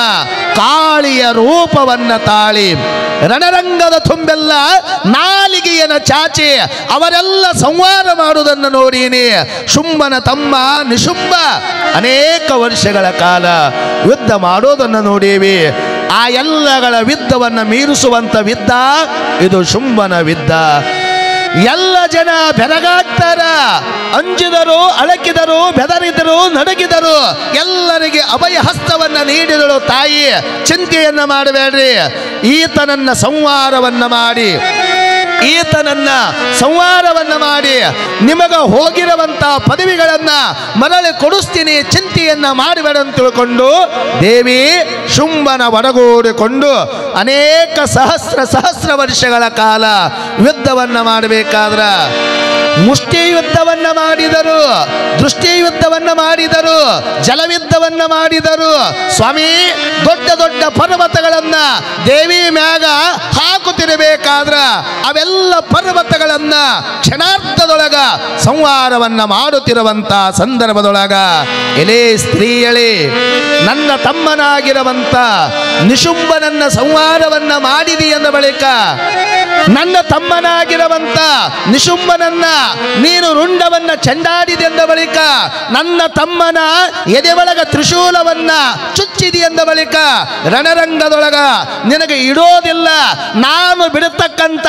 ಕಾಳಿಯ ರೂಪವನ್ನ ತಾಳಿ ರಣರಂಗದ ತುಂಬೆಲ್ಲ ನಾಲಿಗೆಯನ್ನ ಚಾಚಿ ಅವರೆಲ್ಲ ಸಂಹಾರ ಮಾಡುವುದನ್ನು ನೋಡೀನಿ. ಶುಂಭನ ತಮ್ಮ ನಿಶುಂಭ ಅನೇಕ ವರ್ಷಗಳ ಕಾಲ ಯುದ್ಧ ಮಾಡೋದನ್ನು ನೋಡೀವಿ. ಆ ಎಲ್ಲಗಳ ಯುದ್ಧವನ್ನು ಮೀರಿಸುವಂತ ಯುದ್ಧ ಇದು ಶುಂಭನ ಯುದ್ಧ. ಎಲ್ಲ ಜನ ಬೆರಗಾಗ್ತಾರ, ಅಂಜಿದರು, ಅಳಕಿದರು, ಬೆದರಿದರು, ನಡಗಿದರು. ಎಲ್ಲರಿಗೆ ಅಭಯ ಹಸ್ತವನ್ನ ನೀಡಿದಳು ತಾಯಿ. ಚಿಂತೆಯನ್ನ ಮಾಡಬೇಡ್ರಿ, ಈತನನ್ನ ಸಂಹಾರವನ್ನ ಮಾಡಿ ನಿಮಗ ಹೋಗಿರುವಂತ ಪದವಿಗಳನ್ನ ಮರಳಿ ಕೊಡಿಸ್ತೀನಿ, ಚಿಂತೆಯನ್ನ ಮಾಡಬೇಡ ಅಂತ ತಿಳ್ಕೊಂಡು ದೇವಿ ಶುಂಭನ ಒಡಗೂಡಿಕೊಂಡು ಅನೇಕ ಸಹಸ್ರ ವರ್ಷಗಳ ಕಾಲ ಯುದ್ಧವನ್ನ ಮಾಡಬೇಕಾದ್ರ ಮುಷ್ಟಿ ಯುದ್ಧವನ್ನ ಮಾಡಿದರು, ದೃಷ್ಟಿ ಯುದ್ಧವನ್ನ ಮಾಡಿದರು, ಜಲಯುದ್ಧವನ್ನ ಮಾಡಿದರು. ಸ್ವಾಮಿ ದೊಡ್ಡ ದೊಡ್ಡ ಪರ್ವತಗಳನ್ನ ದೇವಿ ಮ್ಯಾಗ ಹಾಕುತ್ತಿರಬೇಕಾದ್ರ ಅವೆಲ್ಲ ಪರ್ವತಗಳನ್ನ ಕ್ಷಣಾರ್ಧದೊಳಗ ಸಂಹಾರವನ್ನ ಮಾಡುತ್ತಿರುವಂತ ಸಂದರ್ಭದೊಳಗ ಎಲೆ ಸ್ತ್ರೀಯಳೇ, ನನ್ನ ತಮ್ಮನಾಗಿರುವಂತ ನಿಶುಂಭನನ್ನ ಸಂಹಾರವನ್ನ ಮಾಡಿದಿ ಎಂದ ಬಳಿಕ ನನ್ನ ತಮ್ಮನಾಗಿರುವಂತ ನಿಶುಂಭನನ್ನ ನೀನು ರುಂಡವನ್ನ ಚೆಂಡಾಡಿದೆ ಎಂದ ಬಳಿಕ ನನ್ನ ತಮ್ಮನ ಎದೆ ಒಳಗ ತ್ರಿಶೂಲವನ್ನ ಚುಚ್ಚಿದಿ ಎಂದ ಬಳಿಕ ರಣರಂಗದೊಳಗ ನಿನಗೆ ಇಡೋದಿಲ್ಲ, ನಾನು ಬಿಡತಕ್ಕಂತ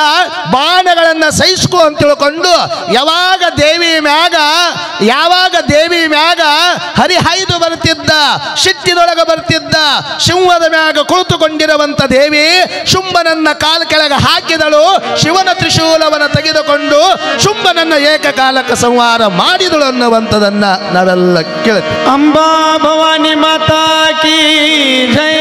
ಬಾಣಗಳನ್ನ ಸಹಿಸ್ಕೊ ಅಂತ ತಿಳ್ಕೊಂಡು ಯಾವಾಗ ದೇವಿ ಮ್ಯಾಗ ಹರಿಹಾಯ್ದು ಬರ್ತಿದ್ದ, ಸಿಟ್ಟಿನೊಳಗ ಬರ್ತಿದ್ದ ಸಿಂಹದ ಮ್ಯಾಗ ಕುಳಿತುಕೊಂಡಿರುವಂತ ದೇವಿ ಶುಂಭನನ್ನ ಕಾಲ ಕೆಳಗೆ ಹಾಕಿದಳು. ಶಿವನ ತ್ರಿಶೂಲವನ್ನ ತೆಗೆದುಕೊಂಡು ಶುಂಭನನ್ನ ಏಕಕಾಲಕ್ಕೆ ಸಂಹಾರ ಮಾಡಿದಳು ಅನ್ನುವಂಥದನ್ನ ನಾವೆಲ್ಲ ಕೇಳ್ತೀವಿ. ಅಂಬಾ ಭವಾನಿ ಮಾತಾ ಕಿ ಜೈ.